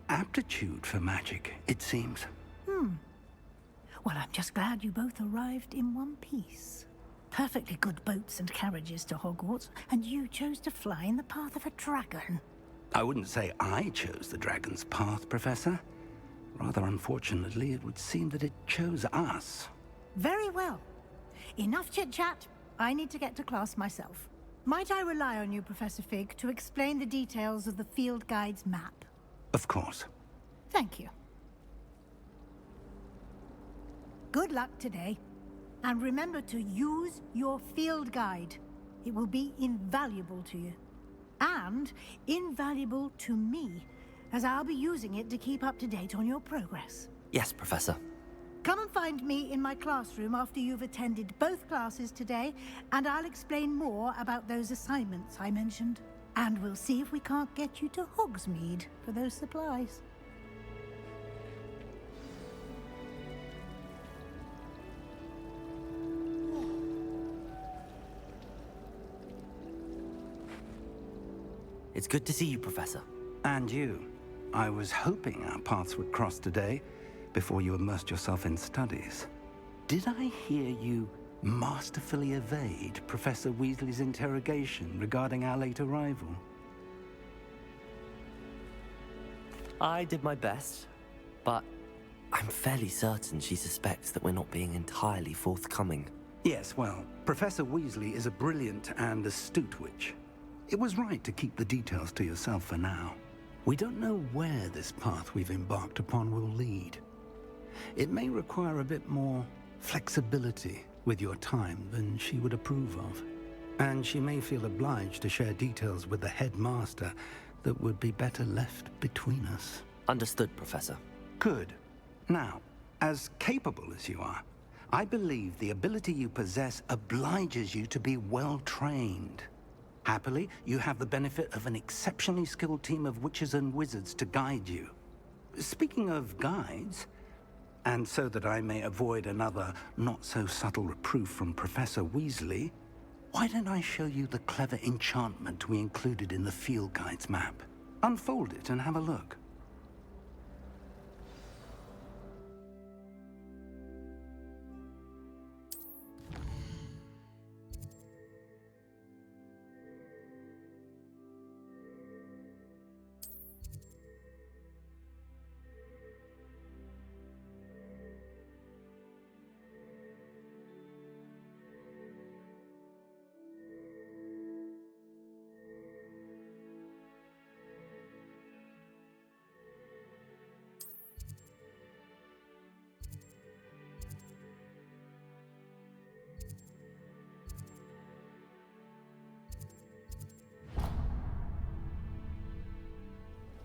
aptitude for magic, it seems. Well, I'm just glad you both arrived in one piece. Perfectly good boats and carriages to Hogwarts, and you chose to fly in the path of a dragon. I wouldn't say I chose the dragon's path, Professor. Rather unfortunately, it would seem that it chose us. Very well. Enough chit-chat. I need to get to class myself. Might I rely on you, Professor Fig, to explain the details of the field guide's map? Of course. Thank you. Good luck today. And remember to use your field guide. It will be invaluable to you. And invaluable to me, as I'll be using it to keep up to date on your progress. Yes, Professor. Come and find me in my classroom after you've attended both classes today, and I'll explain more about those assignments I mentioned. And we'll see if we can't get you to Hogsmeade for those supplies. It's good to see you, Professor. And you. I was hoping our paths would cross today, before you immersed yourself in studies. Did I hear you masterfully evade Professor Weasley's interrogation regarding our late arrival? I did my best, but I'm fairly certain she suspects that we're not being entirely forthcoming. Yes, well, Professor Weasley is a brilliant and astute witch. It was right to keep the details to yourself for now. We don't know where this path we've embarked upon will lead. It may require a bit more flexibility with your time than she would approve of. And she may feel obliged to share details with the headmaster that would be better left between us. Understood, Professor. Good. Now, as capable as you are, I believe the ability you possess obliges you to be well trained. Happily, you have the benefit of an exceptionally skilled team of witches and wizards to guide you. Speaking of guides, and so that I may avoid another not-so-subtle reproof from Professor Weasley, why don't I show you the clever enchantment we included in the field guide's map? Unfold it and have a look.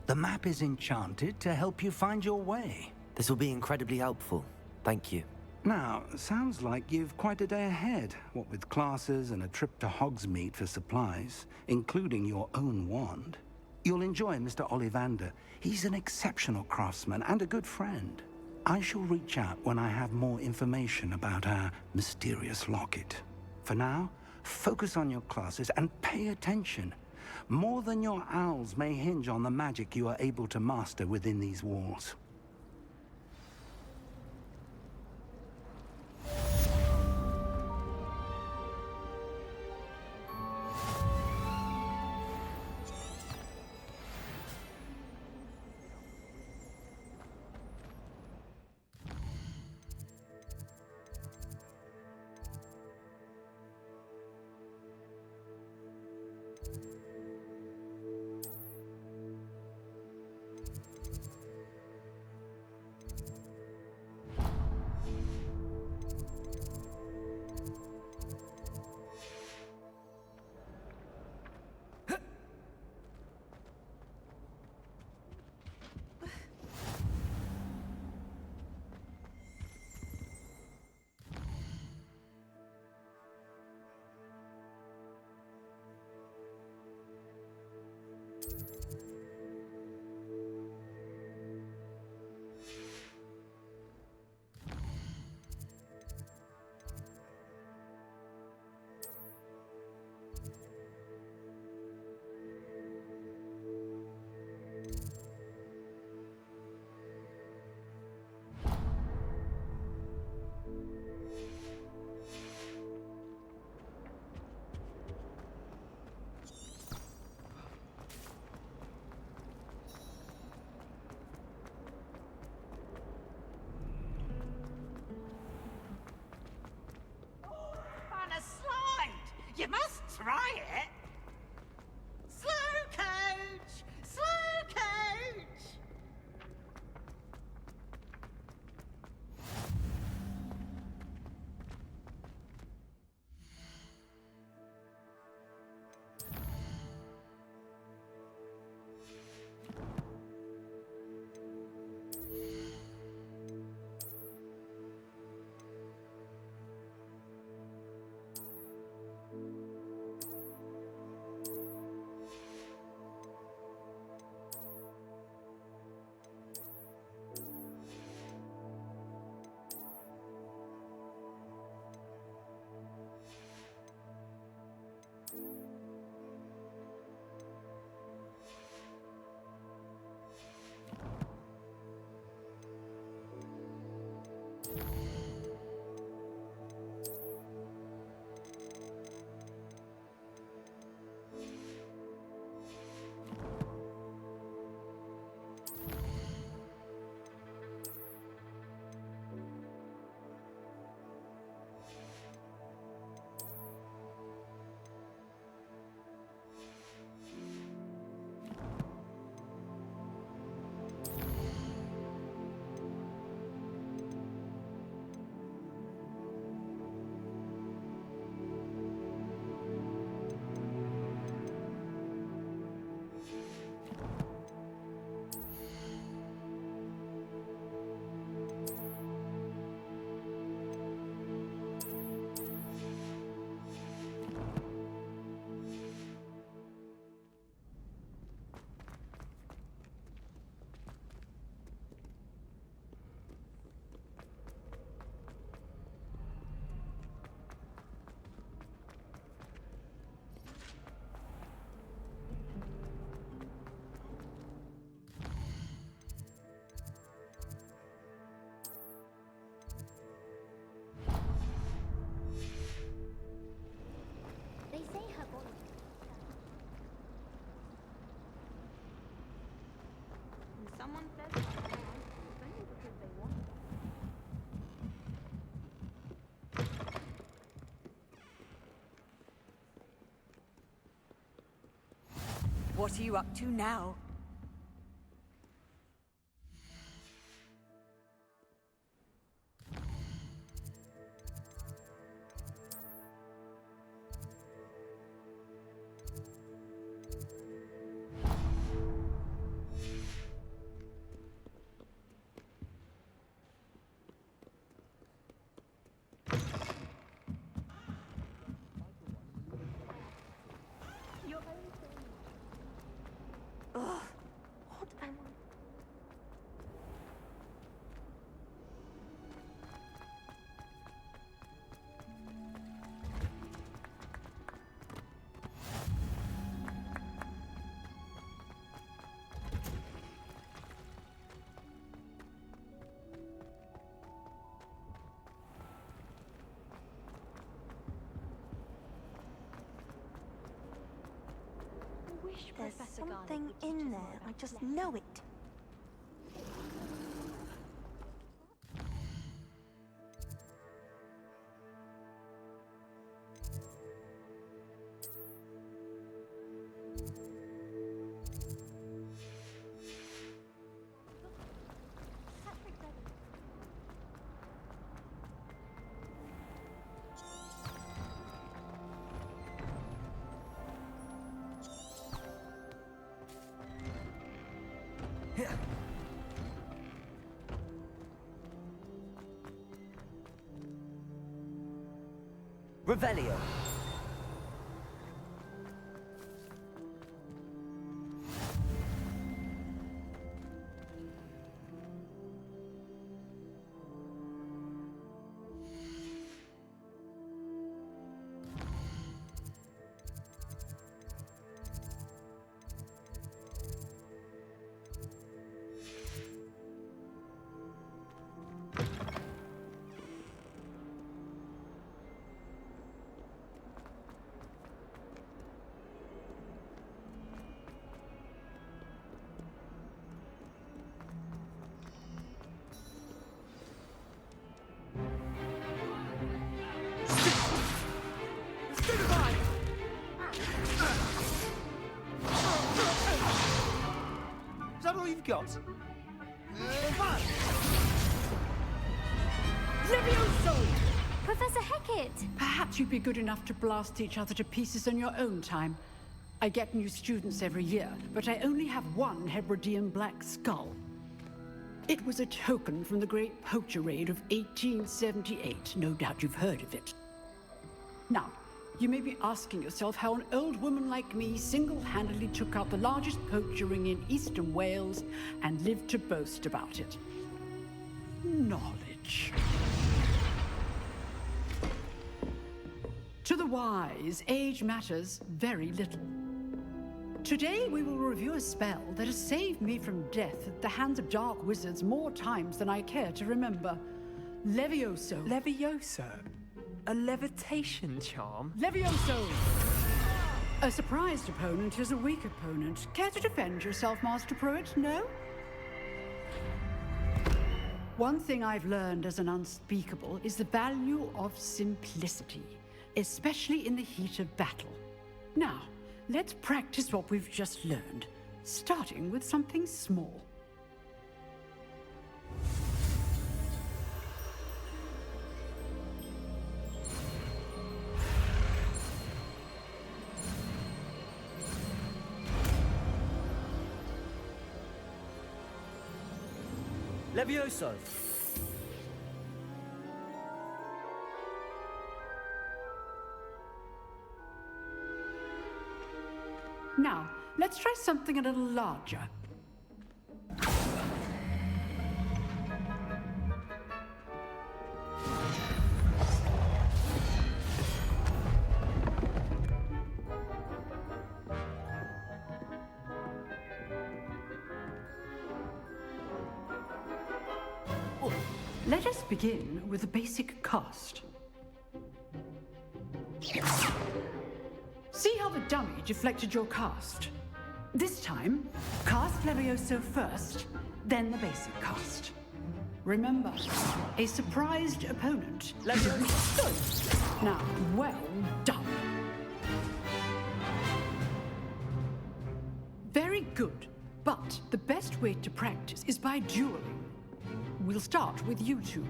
The map is enchanted to help you find your way. This will be incredibly helpful. Thank you. Now, sounds like you've quite a day ahead, what with classes and a trip to Hogsmeade for supplies, including your own wand. You'll enjoy Mr. Ollivander. He's an exceptional craftsman and a good friend. I shall reach out when I have more information about our mysterious locket. For now, focus on your classes and pay attention. More than your owls may hinge on the magic you are able to master within these walls. You must try it! Slow coach! Slow coach! Someone says it's only because they want it. What are you up to now? Ugh. There's something in there. I just know it. Revelio. Is that all you've got? Levioso! Professor Hecat! Perhaps you'd be good enough to blast each other to pieces in your own time. I get new students every year, but I only have one Hebridean black skull. It was a token from the Great Poacher Raid of 1878. No doubt you've heard of it. Now, you may be asking yourself how an old woman like me single-handedly took out the largest poacher ring in eastern Wales and lived to boast about it. Knowledge. To the wise, age matters very little. Today we will review a spell that has saved me from death at the hands of dark wizards more times than I care to remember. Levioso. Levioso? A levitation charm? Levioso! A surprised opponent is a weak opponent. Care to defend yourself, Master Pruitt? No? One thing I've learned as an unspeakable is the value of simplicity, especially in the heat of battle. Now, let's practice what we've just learned, starting with something small. Levioso. Now, let's try something a little larger. Let us begin with a basic cast. See how the dummy deflected your cast? This time, cast Levioso first, then the basic cast. Remember, a surprised opponent. Levioso! Now, well done. Very good, but the best way to practice is by dueling. We'll start with you two.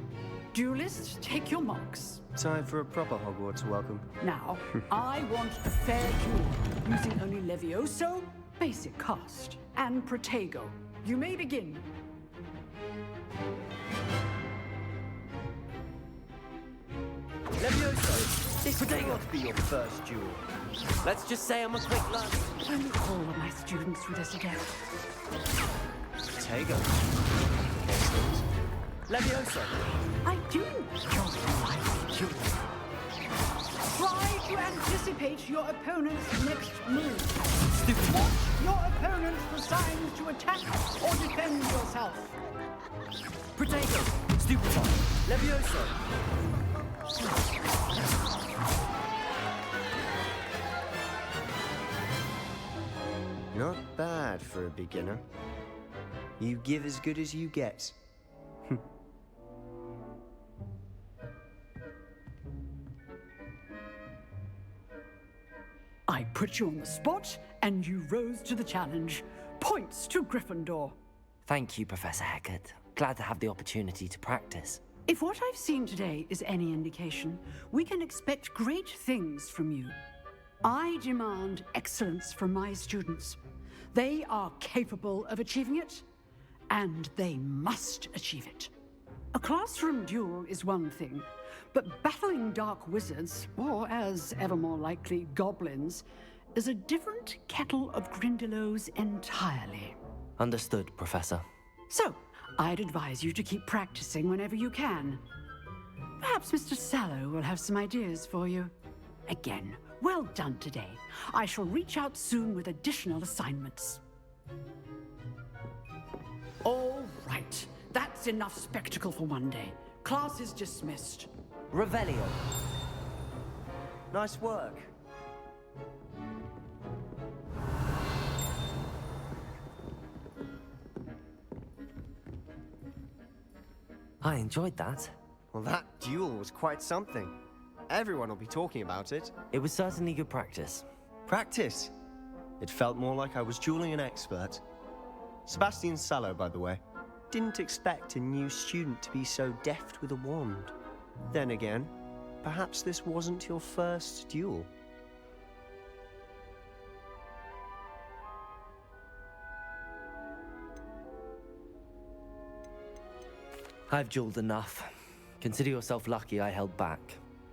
Duelists, take your marks. Time for a proper Hogwarts welcome. Now, I want a fair duel, using only Levioso, basic cast, and Protego. You may begin. Levioso, this may not be your first duel. Let's just say I'm a quick learner. I put all of my students through this again. Protego. Levioso. I do enjoy my duels. Try to anticipate your opponent's next move. Watch your opponent for signs to attack or defend yourself. Protego. Stupefy. Levioso. Not bad for a beginner. You give as good as you get. I put you on the spot, and you rose to the challenge. Points to Gryffindor. Thank you, Professor Hecat. Glad to have the opportunity to practice. If what I've seen today is any indication, we can expect great things from you. I demand excellence from my students. They are capable of achieving it, and they must achieve it. A classroom duel is one thing, but battling dark wizards, or as ever more likely, goblins, is a different kettle of Grindylows entirely. Understood, Professor. So, I'd advise you to keep practicing whenever you can. Perhaps Mr. Sallow will have some ideas for you. Again, well done today. I shall reach out soon with additional assignments. All right. That's enough spectacle for one day. Class is dismissed. Revelio. Nice work. I enjoyed that. Well, that duel was quite something. Everyone will be talking about it. It was certainly good practice. Practice? It felt more like I was dueling an expert. Sebastian Sallow, by the way. Didn't expect a new student to be so deft with a wand. Then again, perhaps this wasn't your first duel. I've dueled enough. Consider yourself lucky I held back.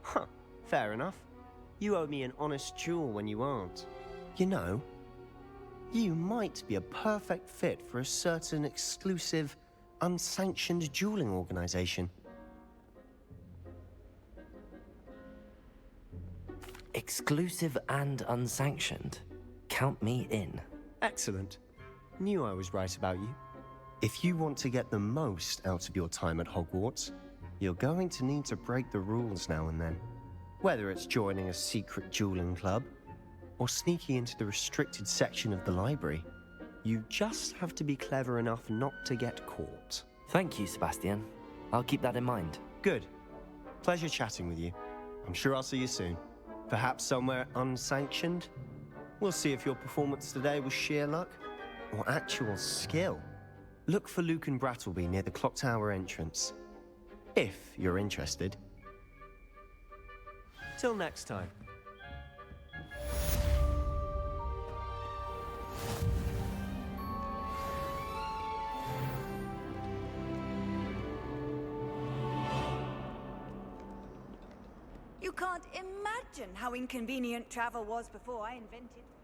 Huh, fair enough. You owe me an honest duel when you aren't. You know, you might be a perfect fit for a certain exclusive, unsanctioned dueling organization. Exclusive and unsanctioned. Count me in. Excellent. Knew I was right about you. If you want to get the most out of your time at Hogwarts, you're going to need to break the rules now and then. Whether it's joining a secret dueling club, or sneaking into the restricted section of the library, you just have to be clever enough not to get caught. Thank you, Sebastian. I'll keep that in mind. Good. Pleasure chatting with you. I'm sure I'll see you soon. Perhaps somewhere unsanctioned? We'll see if your performance today was sheer luck, or actual skill. Look for Luke and Brattleby near the clock tower entrance. If you're interested. Till next time. You can't imagine how inconvenient travel was before I invented food.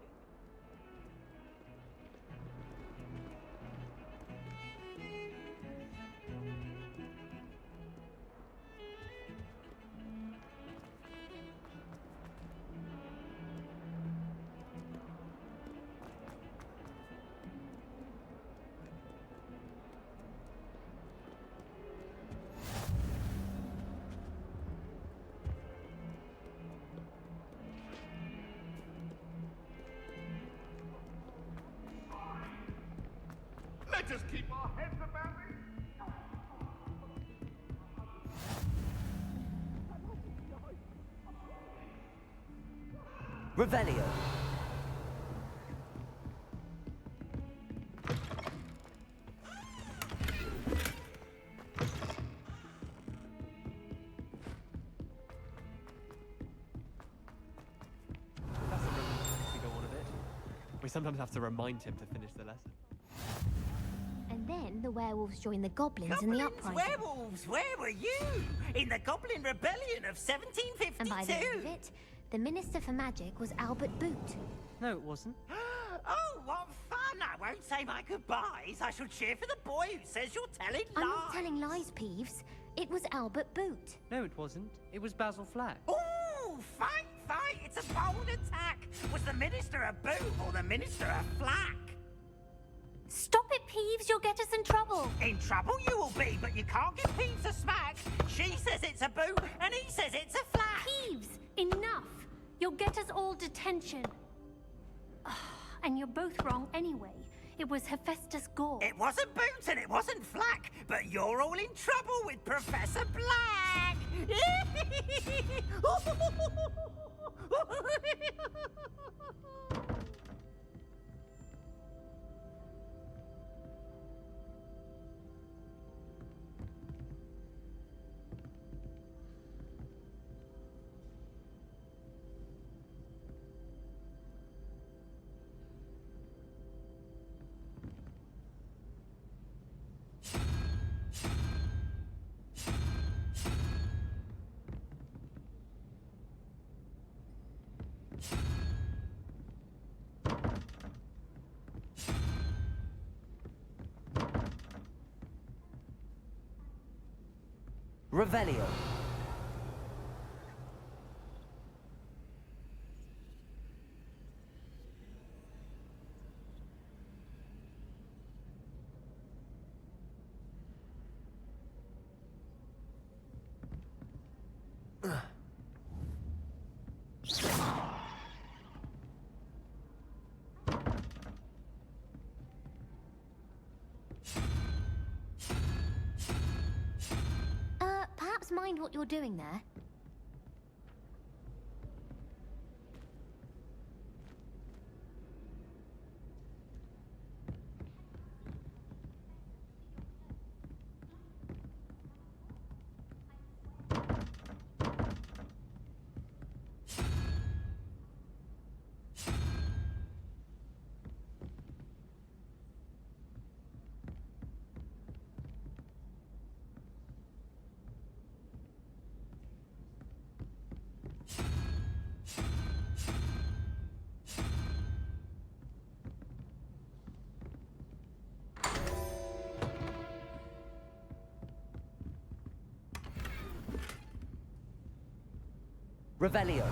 Let us keep our heads about it. Revelio. That's a to go on a bit. We sometimes have to remind him to finish the lesson. And then the werewolves joined the goblins in the uprising. Werewolves, where were you? In the Goblin Rebellion of 1752. And by the end of it, the Minister for Magic was Albert Boot. No, it wasn't. Oh, what fun! I won't say my goodbyes. I shall cheer for the boy who says you're telling lies. I'm not telling lies, Peeves. It was Albert Boot. No, it wasn't. It was Basil Flack. Ooh, fight! It's a bold attack. Was the Minister a Boot or the Minister a Flack? Stop it, Peeves. You'll get us in trouble. In trouble you will be, but you can't give Peeves a smack. She says it's a Boot, and he says it's a Flack. Peeves, enough. You'll get us all detention. And you're both wrong anyway. It was Hephaestus Gore. It wasn't Boots and it wasn't Flack, but you're all in trouble with Professor Black! Revelio. Perhaps mind what you're doing there. Revelio.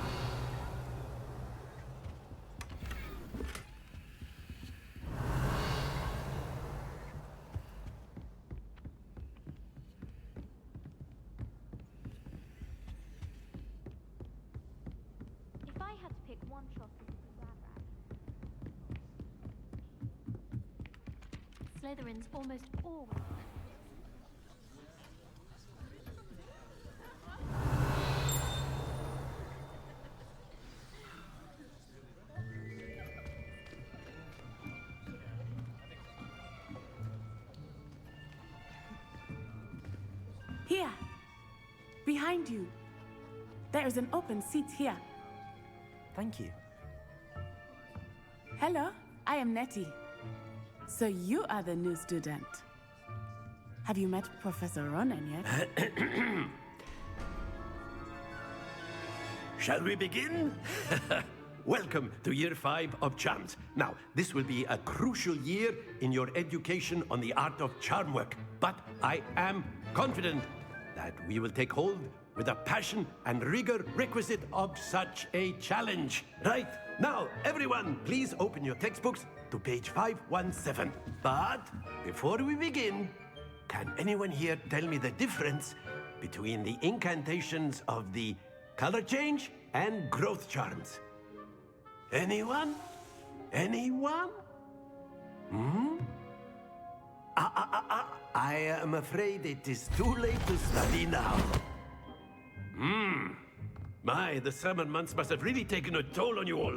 If I had to pick one shot Slytherin's almost always. Here. Behind you. There is an open seat here. Thank you. Hello, I am Nettie. So you are the new student. Have you met Professor Ronan yet? Shall we begin? Welcome to Year 5 of Charms. Now, this will be a crucial year in your education on the art of charm work. But I am confident that we will take hold with the passion and rigor requisite of such a challenge. Right, now, everyone, please open your textbooks to page 517. But before we begin, can anyone here tell me the difference between the incantations of the color change and growth charms? Anyone? Anyone? I am afraid it is too late to study now. My, the summer months must have really taken a toll on you all.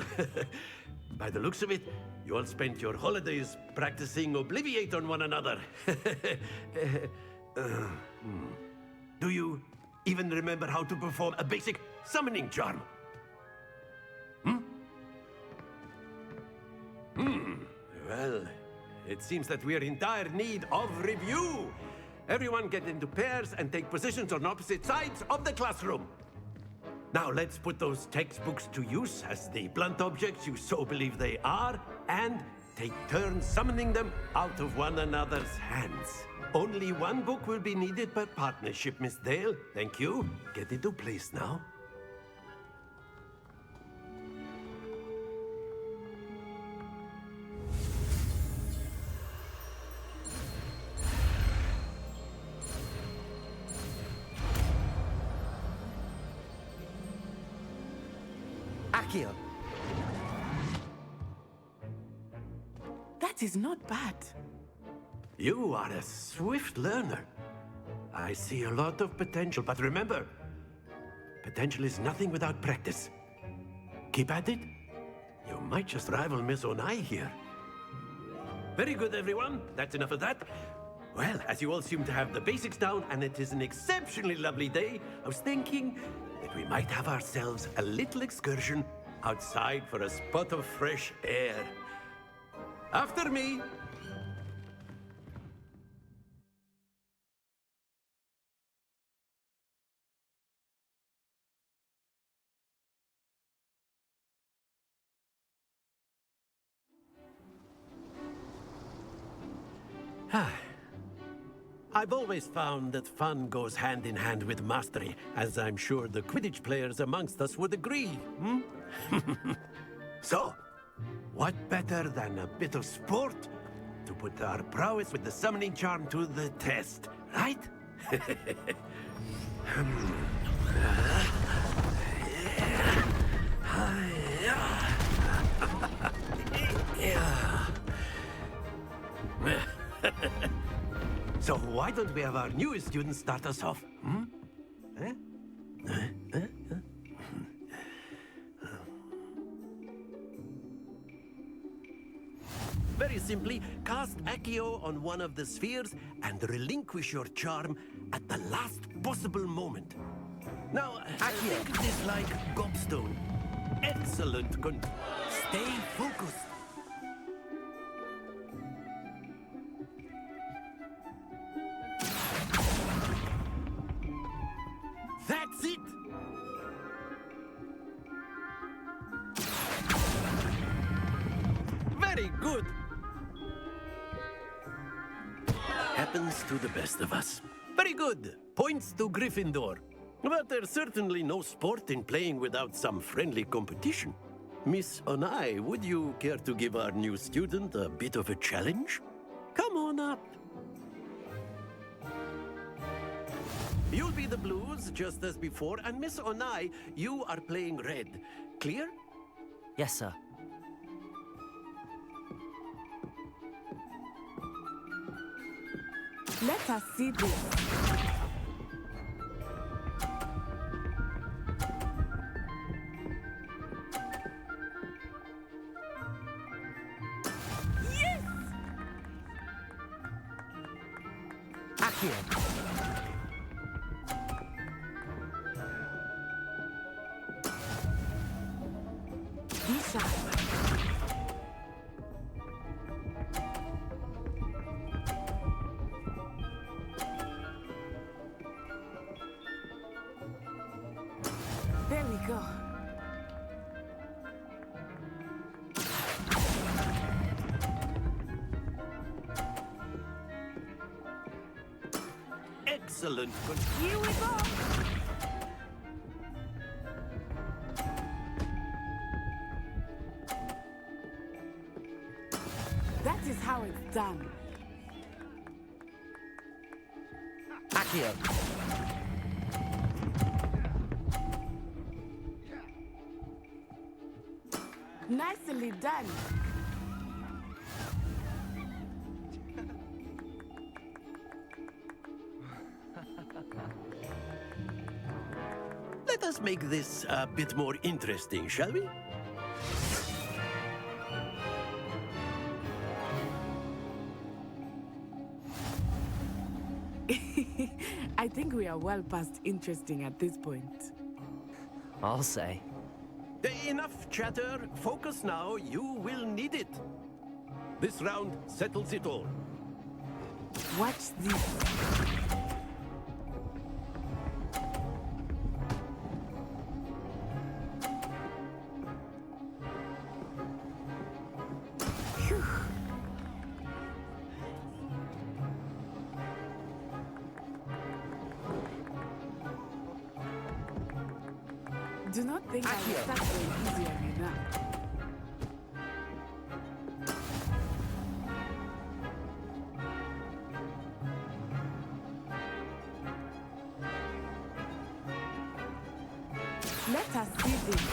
By the looks of it, you all spent your holidays practicing Obliviate on one another. Do you even remember how to perform a basic summoning charm? Well, it seems that we are in dire need of review. Everyone get into pairs and take positions on opposite sides of the classroom. Now let's put those textbooks to use as the blunt objects you so believe they are, and take turns summoning them out of one another's hands. Only one book will be needed per partnership, Miss Dale. Thank you. Get into place now. Accio. That is not bad. You are a swift learner. I see a lot of potential, but remember, potential is nothing without practice. Keep at it. You might just rival Miss Onai here. Very good, everyone. That's enough of that. Well, as you all seem to have the basics down, and it is an exceptionally lovely day, I was thinking that we might have ourselves a little excursion outside for a spot of fresh air. After me. I've always found that fun goes hand in hand with mastery, as I'm sure the Quidditch players amongst us would agree, hmm? So, what better than a bit of sport to put our prowess with the summoning charm to the test, right? So why don't we have our newest student start us off? Very simply, cast Accio on one of the spheres and relinquish your charm at the last possible moment. Now, think of this like gobstone. Excellent. Stay focused. That's it! Very good! Happens to the best of us. Very good! Points to Gryffindor. But there's certainly no sport in playing without some friendly competition. Miss Onai, would you care to give our new student a bit of a challenge? Come on up. You'll be the blues, just as before, and Miss Onai, you are playing red. Clear? Yes, sir. Let us see this. Yes! Accio. There we go. Excellent. Here we go. That is how it's done. Accio. Nicely done. Let us make this a bit more interesting, shall we? I think we are well past interesting at this point. I'll say. Enough chatter. Focus now. You will need it. This round settles it all. Watch this. Do not think I will start going easy on you now. Let us see this.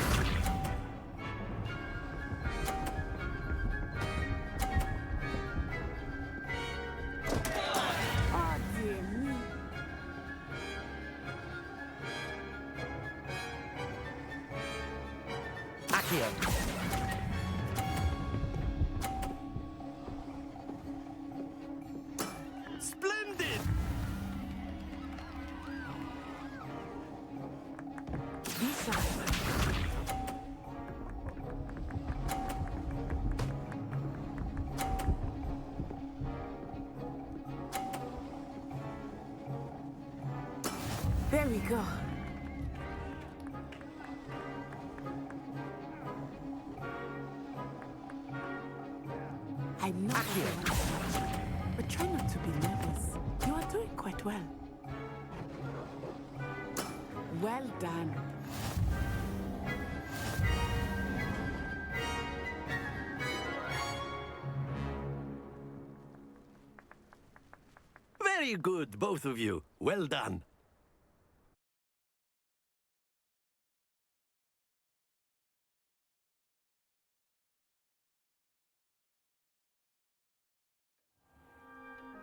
Accio. Splendid! There we go. I'm not the one, but try not to be nervous. You are doing quite well. Well done. Very good, both of you. Well done.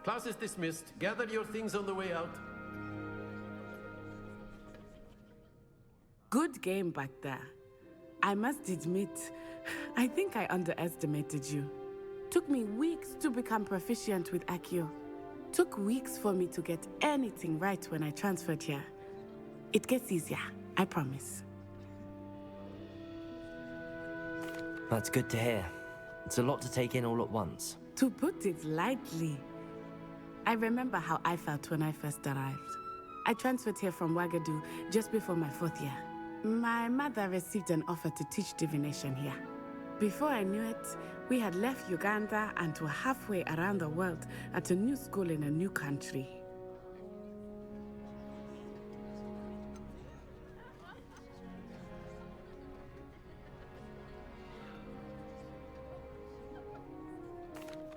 Class is dismissed. Gather your things on the way out. Good game back there. I must admit, I think I underestimated you. Took me weeks to become proficient with Accio. Took weeks for me to get anything right when I transferred here. It gets easier, I promise. That's good to hear. It's a lot to take in all at once. To put it lightly, I remember how I felt when I first arrived. I transferred here from Wagadu just before my 4th year. My mother received an offer to teach divination here. Before I knew it, we had left Uganda and were halfway around the world at a new school in a new country.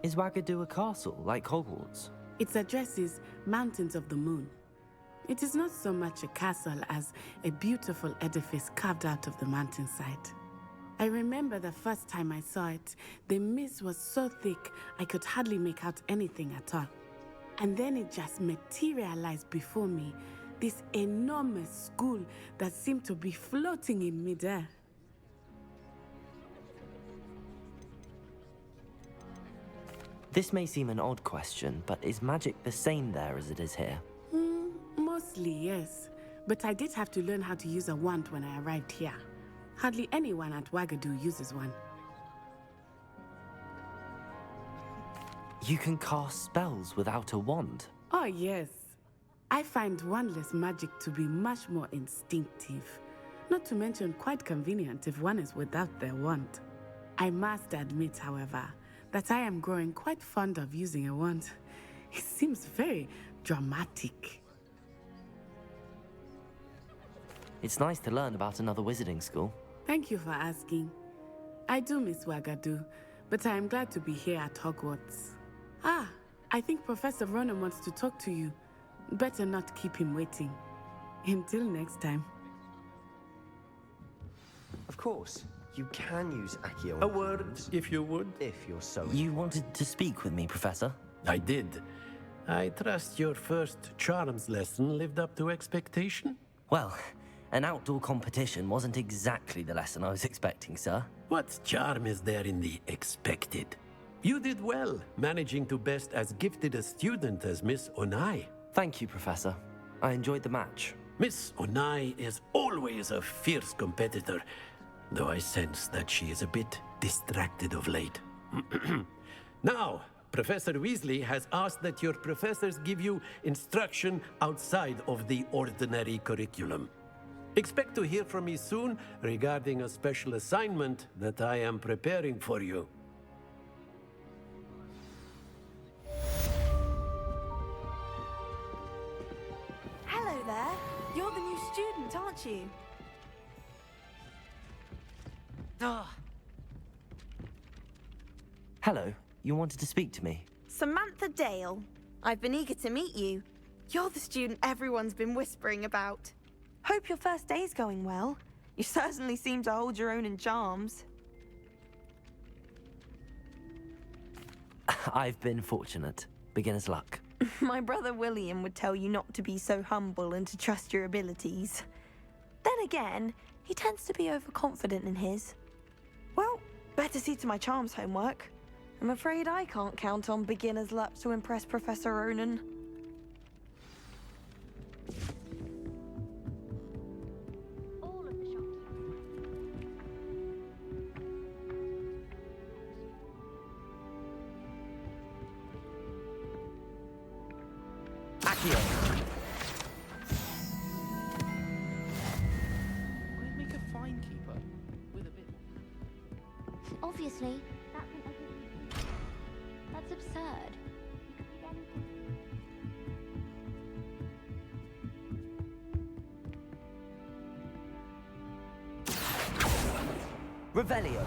Is Wagadu a castle, like Hogwarts? Its address is Mountains of the Moon. It is not so much a castle as a beautiful edifice carved out of the mountainside. I remember the first time I saw it, the mist was so thick I could hardly make out anything at all. And then it just materialized before me, this enormous school that seemed to be floating in midair. This may seem an odd question, but is magic the same there as it is here? Mostly, yes. But I did have to learn how to use a wand when I arrived here. Hardly anyone at Wagadu uses one. You can cast spells without a wand? Oh, yes. I find wandless magic to be much more instinctive. Not to mention quite convenient if one is without their wand. I must admit, however, that I am growing quite fond of using a wand. It seems very dramatic. It's nice to learn about another wizarding school. Thank you for asking. I do miss Wagadu, but I am glad to be here at Hogwarts. Ah, I think Professor Ronan wants to talk to you. Better not keep him waiting. Until next time. Of course, you can use Accio. A word, if you would. If you're so... You wanted to speak with me, Professor? I did. I trust your first charms lesson lived up to expectation? Well, an outdoor competition wasn't exactly the lesson I was expecting, sir. What charm is there in the expected? You did well, managing to best as gifted a student as Miss Onai. Thank you, Professor. I enjoyed the match. Miss Onai is always a fierce competitor, though I sense that she is a bit distracted of late. Now, Professor Weasley has asked that your professors give you instruction outside of the ordinary curriculum. Expect to hear from me soon regarding a special assignment that I am preparing for you. Hello there. You're the new student, aren't you? Hello, you wanted to speak to me? Samantha Dale. I've been eager to meet you. You're the student everyone's been whispering about. Hope your first day's going well. You certainly seem to hold your own in charms. I've been fortunate. Beginner's luck. My brother William would tell you not to be so humble and to trust your abilities. Then again, he tends to be overconfident in his. better see to my charms homework. I'm afraid I can't count on beginner's luck to impress Professor Ronan. Accio. I'd make a fine keeper with a bit. Obviously, that's absurd. You could be anything. Revelio.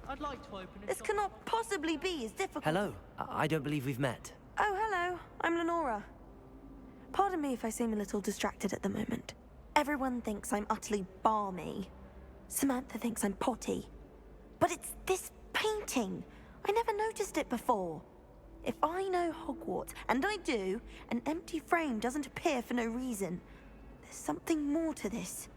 I'd like to open it. This cannot possibly be as difficult. Hello. I don't believe we've met. Oh, hello. I'm Lenora. Pardon me if I seem a little distracted at the moment. Everyone thinks I'm utterly balmy. Samantha thinks I'm potty. But it's this painting. I never noticed it before. If I know Hogwarts, and I do, an empty frame doesn't appear for no reason. There's something more to this.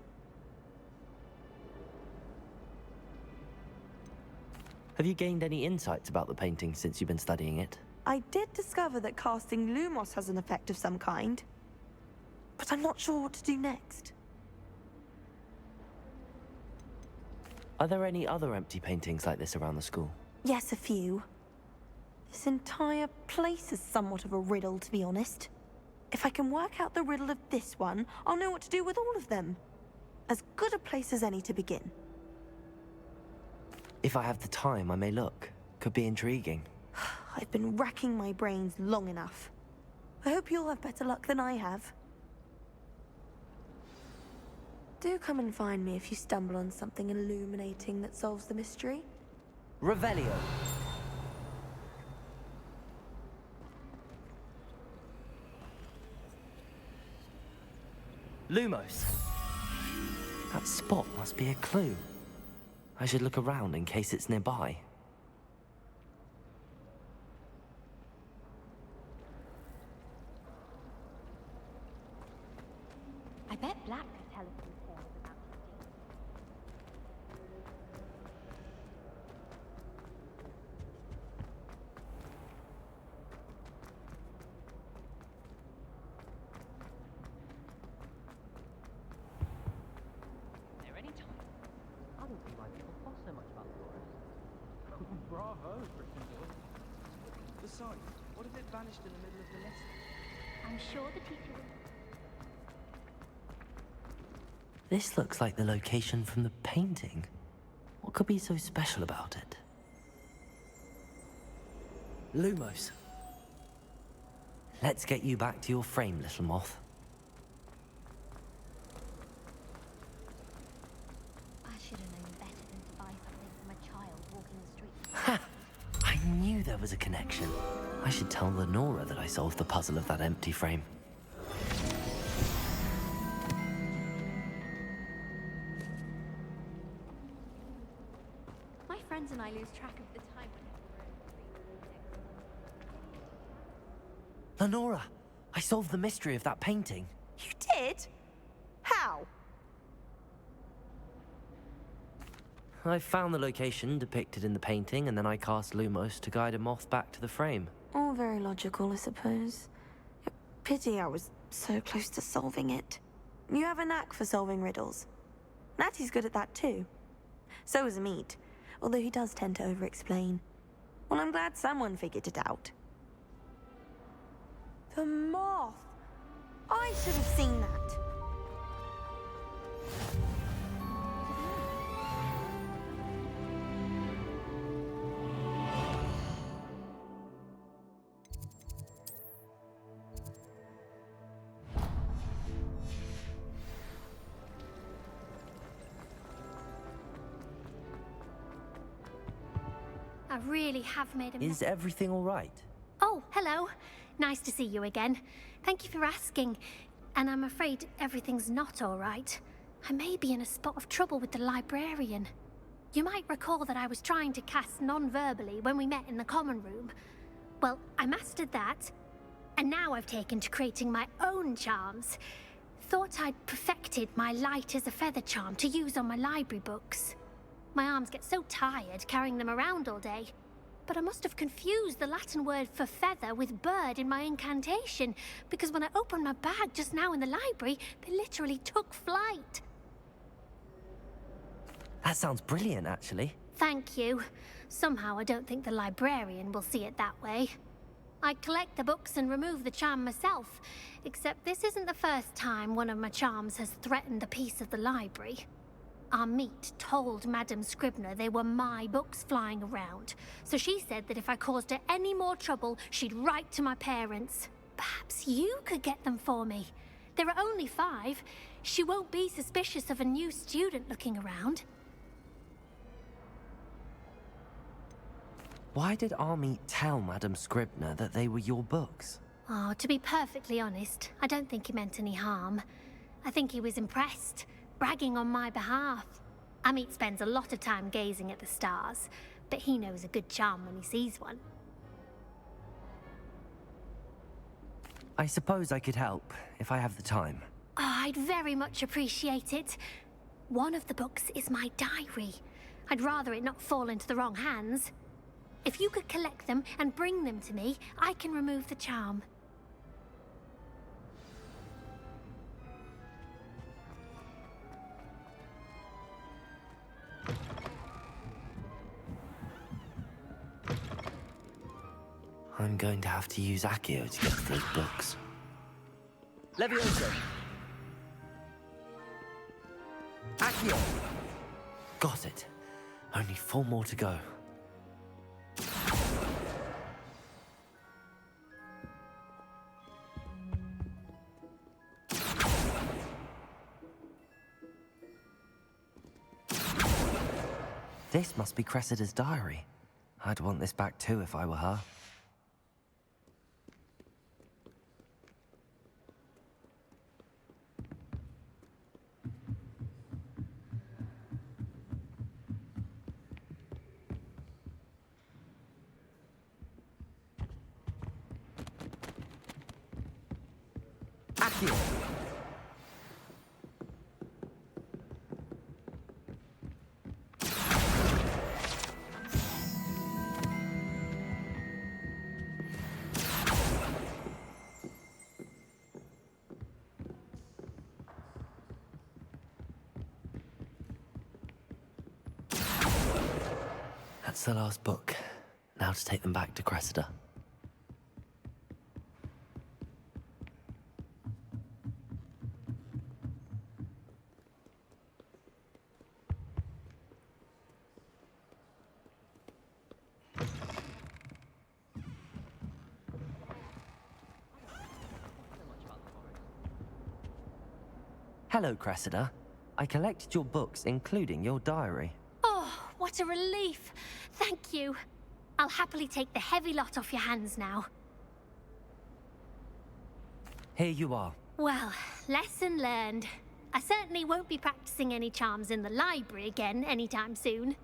Have you gained any insights about the painting since you've been studying it? I did discover that casting Lumos has an effect of some kind. But I'm not sure what to do next. Are there any other empty paintings like this around the school? Yes, a few. This entire place is somewhat of a riddle, to be honest. If I can work out the riddle of this one, I'll know what to do with all of them. As good a place as any to begin. If I have the time, I may look. Could be intriguing. I've been racking my brains long enough. I hope you'll have better luck than I have. Do come and find me if you stumble on something illuminating that solves the mystery. Revelio. Lumos. That spot must be a clue. I should look around in case it's nearby. I bet Black could tell us some tales about his deeds. There any time? I don't think my people fuss so much about the forest. Bravo, Gryffindor. Besides, what if it vanished in the middle of the lesson? I'm sure the teacher will... This looks like the location from the painting. What could be so special about it? Lumos. Let's get you back to your frame, little moth. I should have known better than to buy something from a child walking the street. Ha! I knew there was a connection. I should tell Lenora that I solved the puzzle of that empty frame. My friends and I lose track of the time when... Lenora, I solved the mystery of that painting. You did? How? I found the location depicted in the painting, and then I cast Lumos to guide a moth back to the frame. All very logical, I suppose. Pity I was so close to solving it. You have a knack for solving riddles. Natty's good at that too. So is Amit, although he does tend to over-explain. Well, I'm glad someone figured it out. The moth! I should have seen that. I really have made a Is everything all right? Oh, hello. Nice to see you again. Thank you for asking. And I'm afraid everything's not all right. I may be in a spot of trouble with the librarian. You might recall that I was trying to cast non-verbally when we met in the common room. Well, I mastered that, and now I've taken to creating my own charms. Thought I'd perfected my light as a feather charm to use on my library books. My arms get so tired carrying them around all day. But I must have confused the Latin word for feather with bird in my incantation, because when I opened my bag just now in the library, they literally took flight. That sounds brilliant, actually. Thank you. Somehow I don't think the librarian will see it that way. I collect the books and remove the charm myself, except this isn't the first time one of my charms has threatened the peace of the library. Amit told Madame Scribner they were my books flying around, so she said that if I caused her any more trouble, she'd write to my parents. Perhaps you could get them for me. There are only 5. She won't be suspicious of a new student looking around. Why did Amit tell Madame Scribner that they were your books? Oh, to be perfectly honest, I don't think he meant any harm. I think he was impressed, bragging on my behalf. Amit spends a lot of time gazing at the stars, but he knows a good charm when he sees one. I suppose I could help, if I have the time. Oh, I'd very much appreciate it. One of the books is my diary. I'd rather it not fall into the wrong hands. If you could collect them and bring them to me, I can remove the charm. I'm going to have to use Accio to get to those books. Levioso. Accio. Got it. Only 4 more to go. This must be Cressida's diary. I'd want this back too if I were her. Accio. That's the last book. Now to take them back to Cressida. Hello, Cressida. I collected your books, including your diary. Oh, what a relief. Thank you. I'll happily take the heavy lot off your hands now. Here you are. Well, lesson learned. I certainly won't be practicing any charms in the library again anytime soon.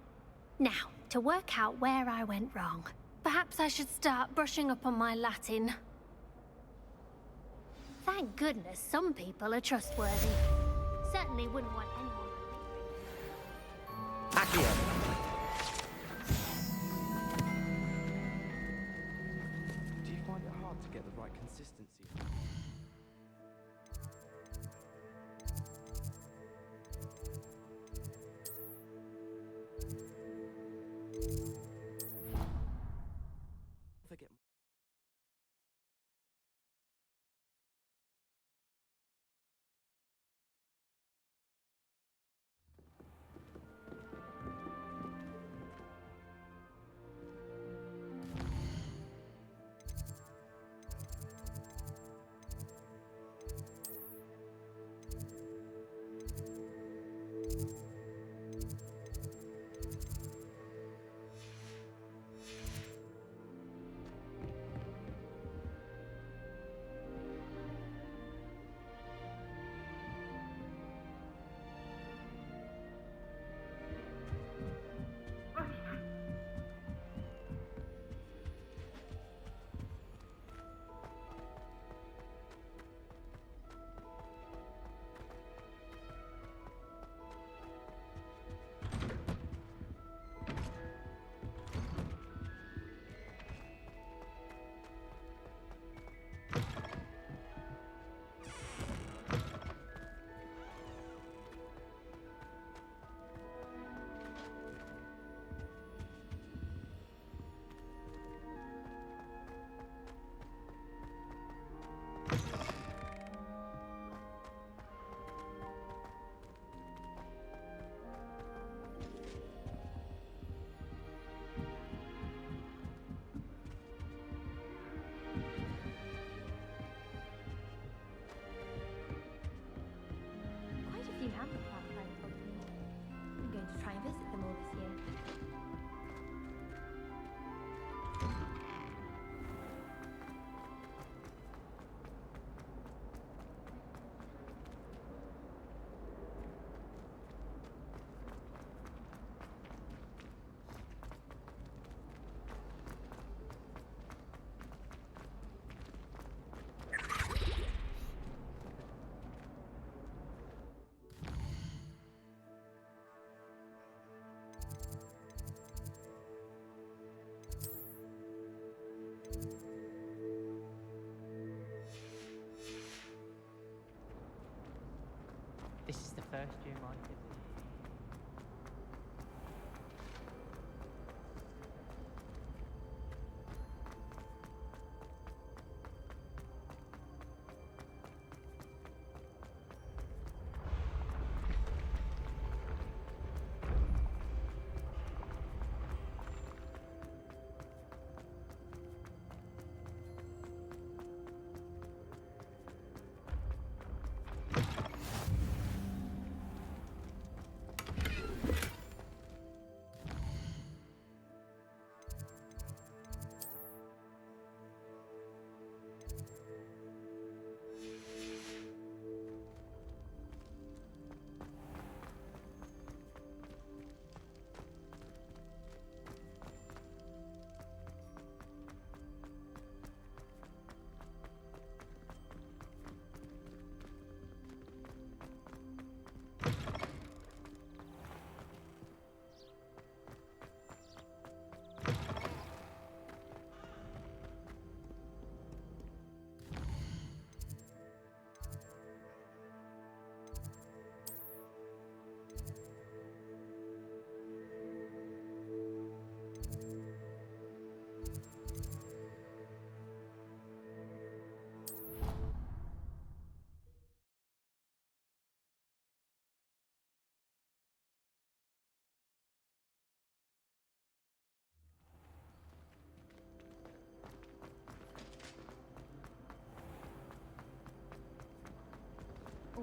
Now, to work out where I went wrong. Perhaps I should start brushing up on my Latin. Thank goodness some people are trustworthy. Certainly wouldn't want anyone... Accio. Do you find it hard to get the right consistency? Forget. You have the plant I told you. I'm going to try and visit them all this year. This is the first year my kids.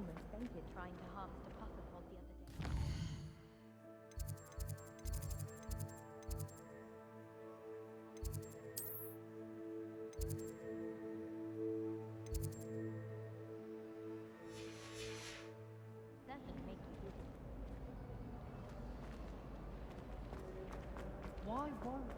almost fainted trying to harvest a pufferpod the other day. Certainly make you dizzy. Why won't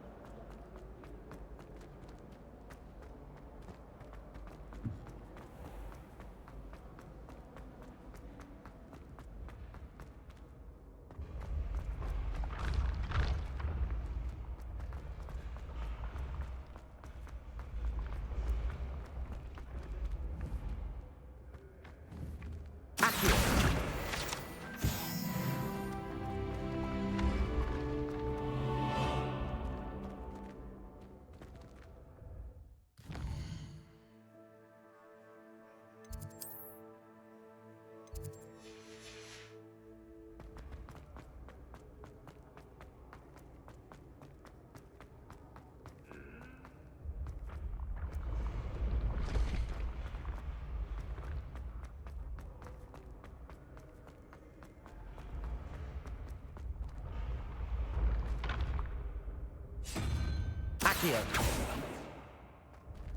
Accio.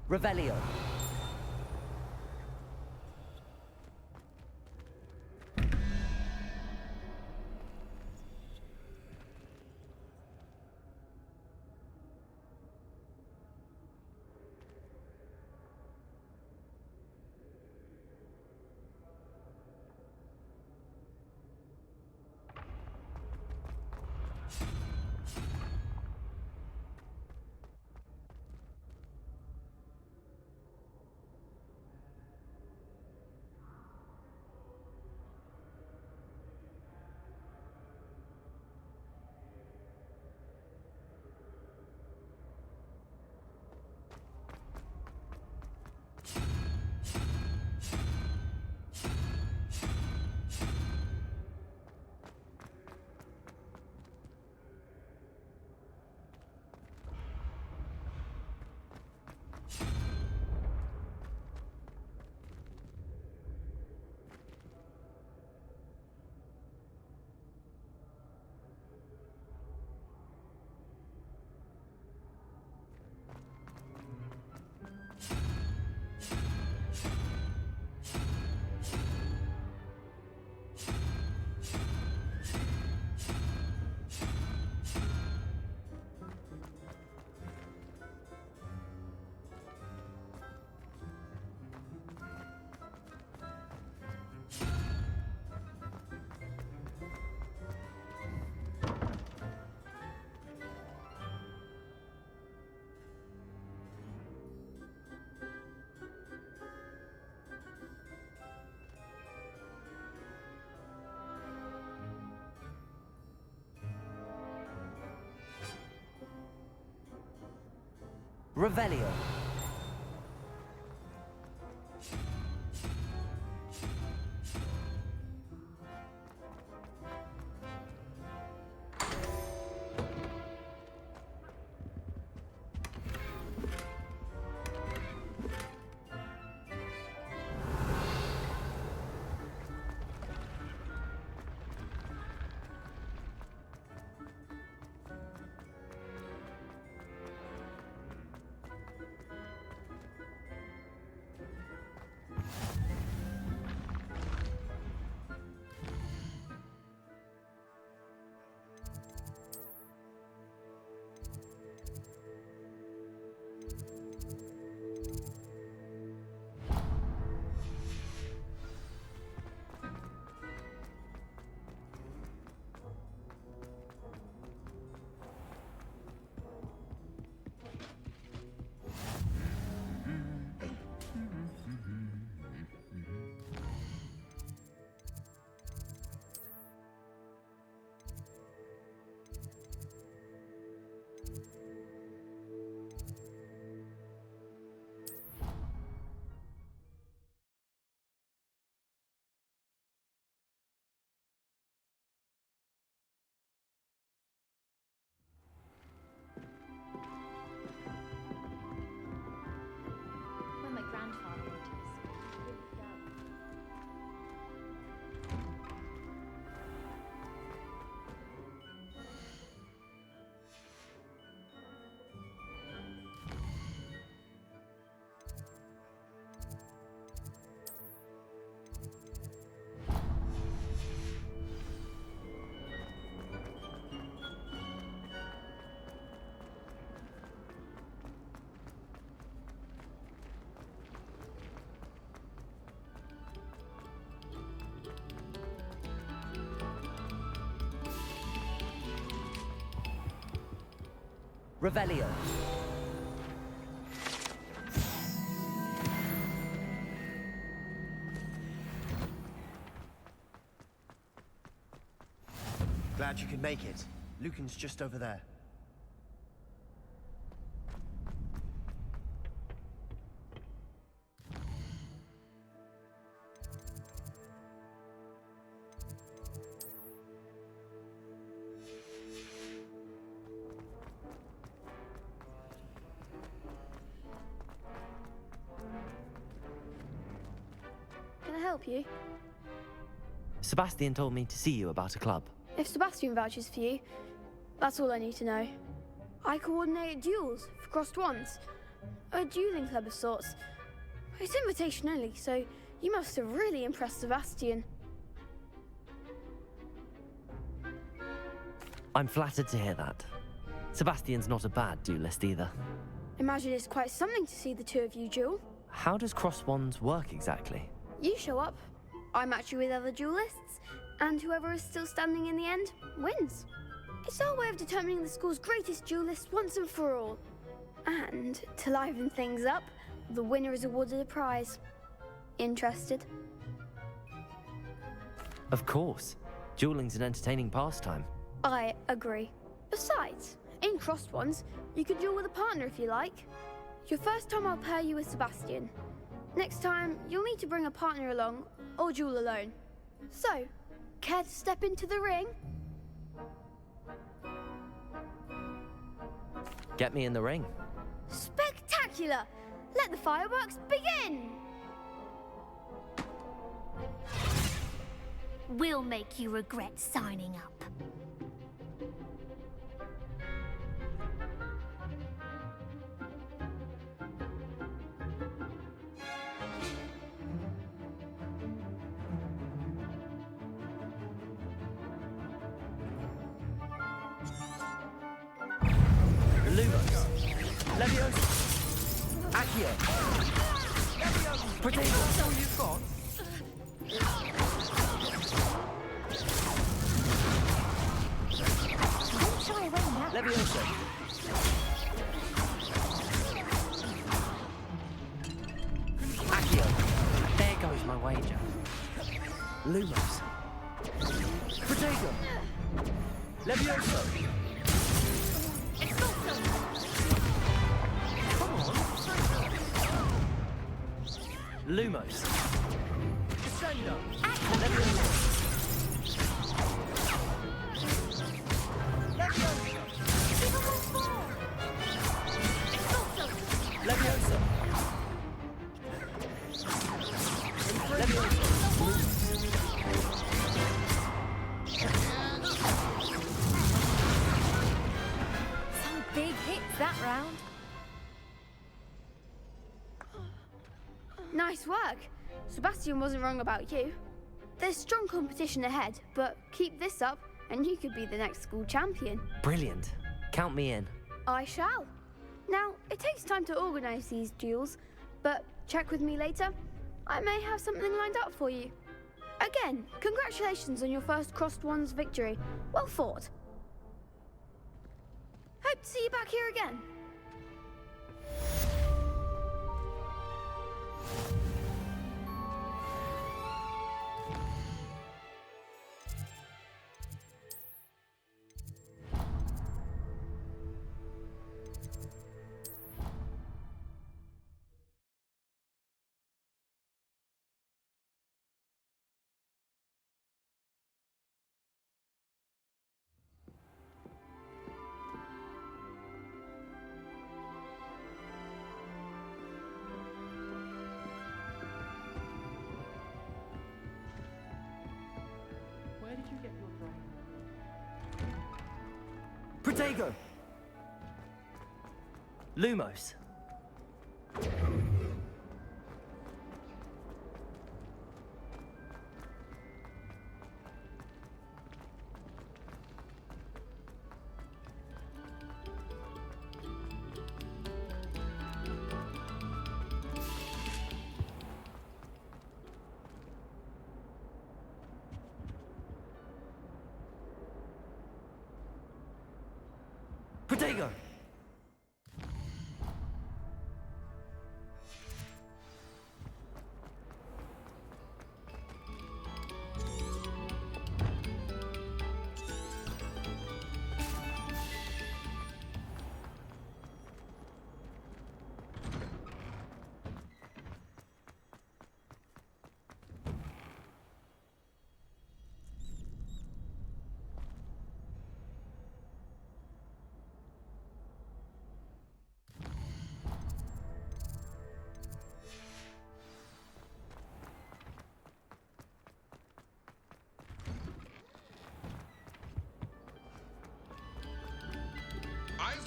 Revelio. Revelio. Revelio. Glad you could make it. Lucan's just over there. Can I help you? Sebastian told me to see you about a club. If Sebastian vouches for you, that's all I need to know. I coordinate duels for crossed wands. A dueling club of sorts. It's invitation only, so you must have really impressed Sebastian. I'm flattered to hear that. Sebastian's not a bad duelist either. Imagine it's quite something to see the two of you duel. How does cross wands work exactly? You show up, I match you with other duelists, and whoever is still standing in the end wins. It's our way of determining the school's greatest duelist once and for all. And to liven things up, the winner is awarded a prize. Interested? Of course. Dueling's an entertaining pastime. I agree. Besides, in crossed ones, you could duel with a partner if you like. Your first time I'll pair you with Sebastian. Next time, you'll need to bring a partner along, or duel alone. So, care to step into the ring? Get me in the ring. Spectacular! Let the fireworks begin! We'll make you regret signing up. Lumos. Leviosa. Accio. Potato. That's all you've got? Don't shy away now. Leviosa. Accio. There goes my wager. Lumos. Potato. Leviosa. Lumos. Descendo. Leviosa. Some big hits that round. Nice work. Sebastian wasn't wrong about you. There's strong competition ahead, but keep this up and you could be the next school champion. Brilliant. Count me in. I shall. Now, it takes time to organise these duels, but check with me later. I may have something lined up for you. Again, congratulations on your first crossed wands victory. Well fought. Hope to see you back here again. Where did you get your drawing? Protego. Lumos. Protego.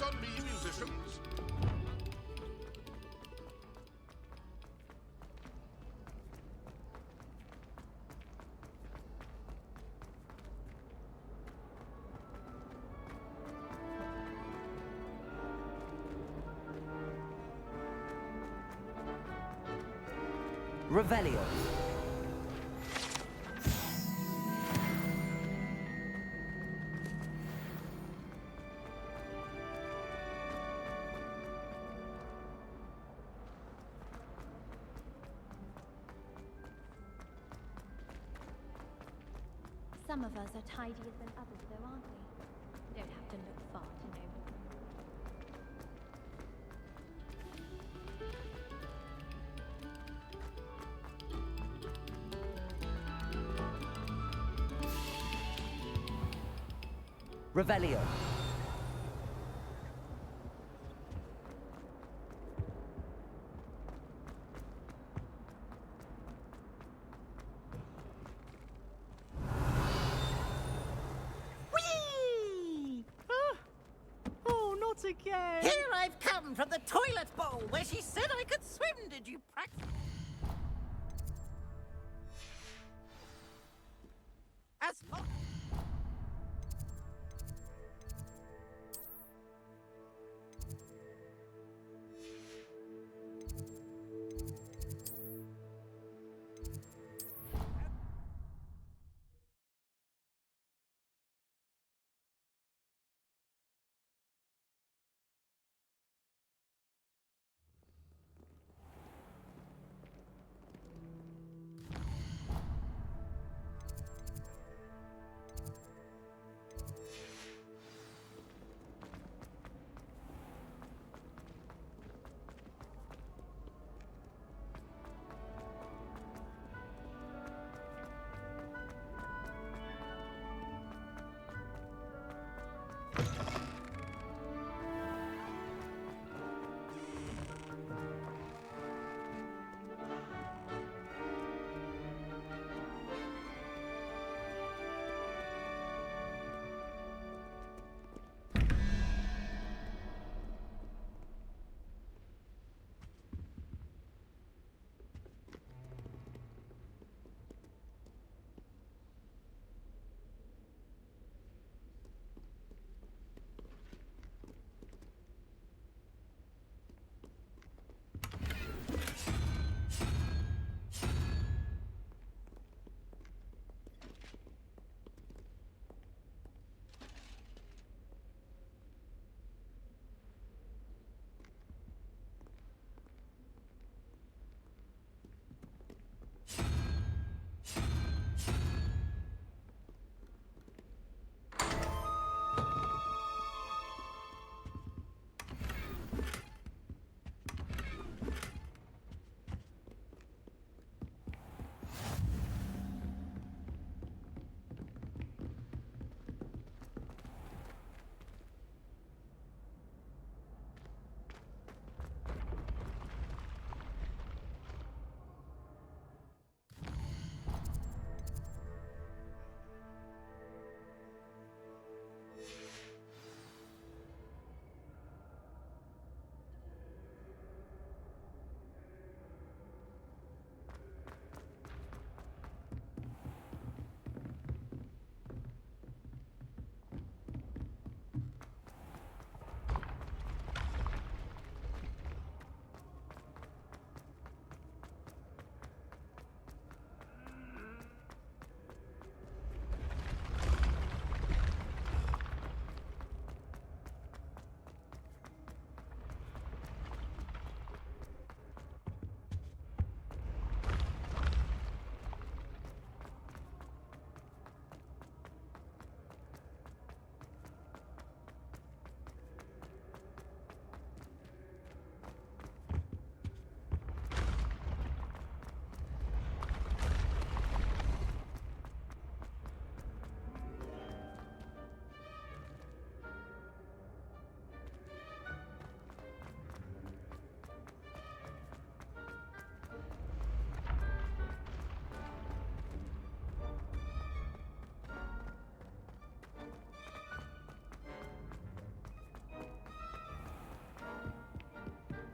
on me, musicians. Revelio. Some of us are tidier than others, though, aren't we? Don't have to look far to know. Revelio. Whee! Oh, not again! Here I've come from the toilet bowl where she said I could swim. Did you practice? As long...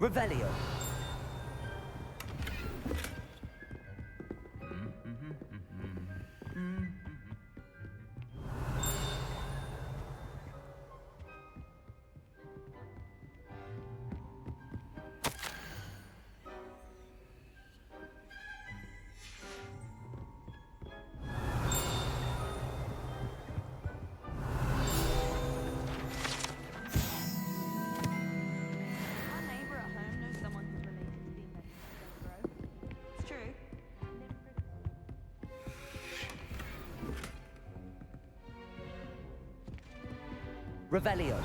Revelio. Our neighbour at home knows someone who's related to the inventor of Death Row. It's true. Revelio.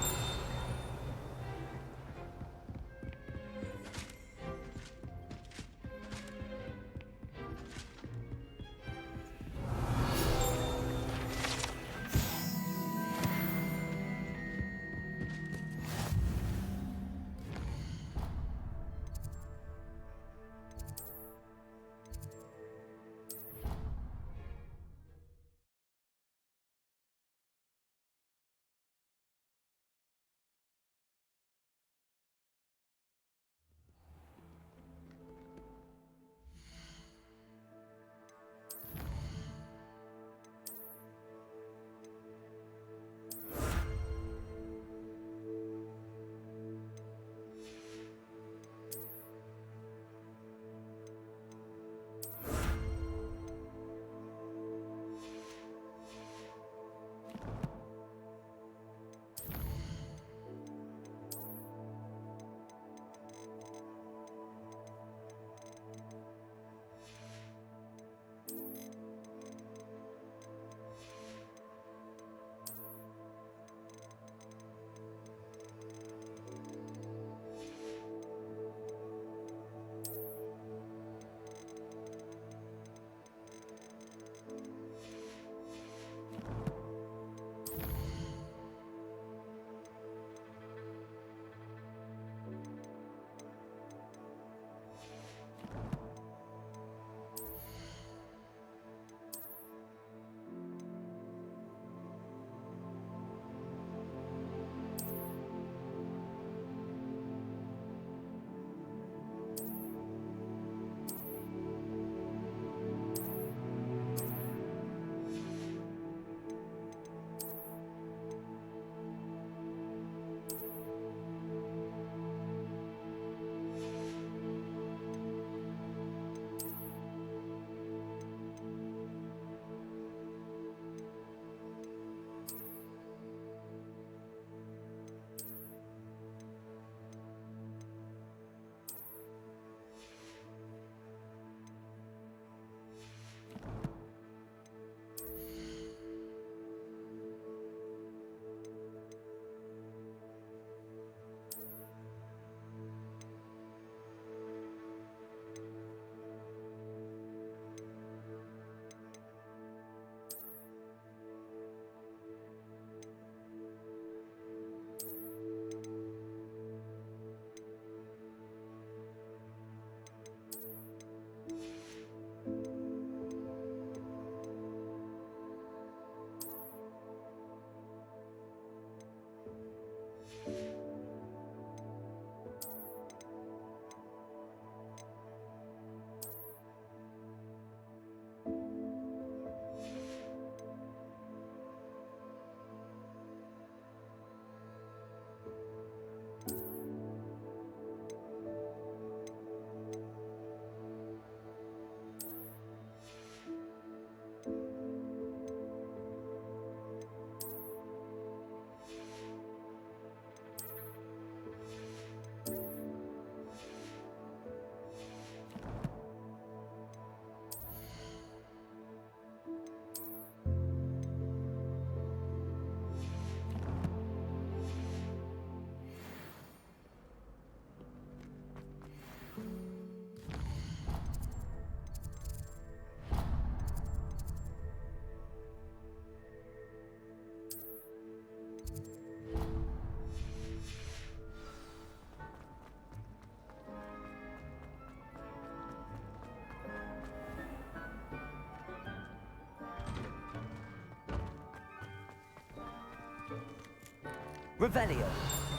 Revelio.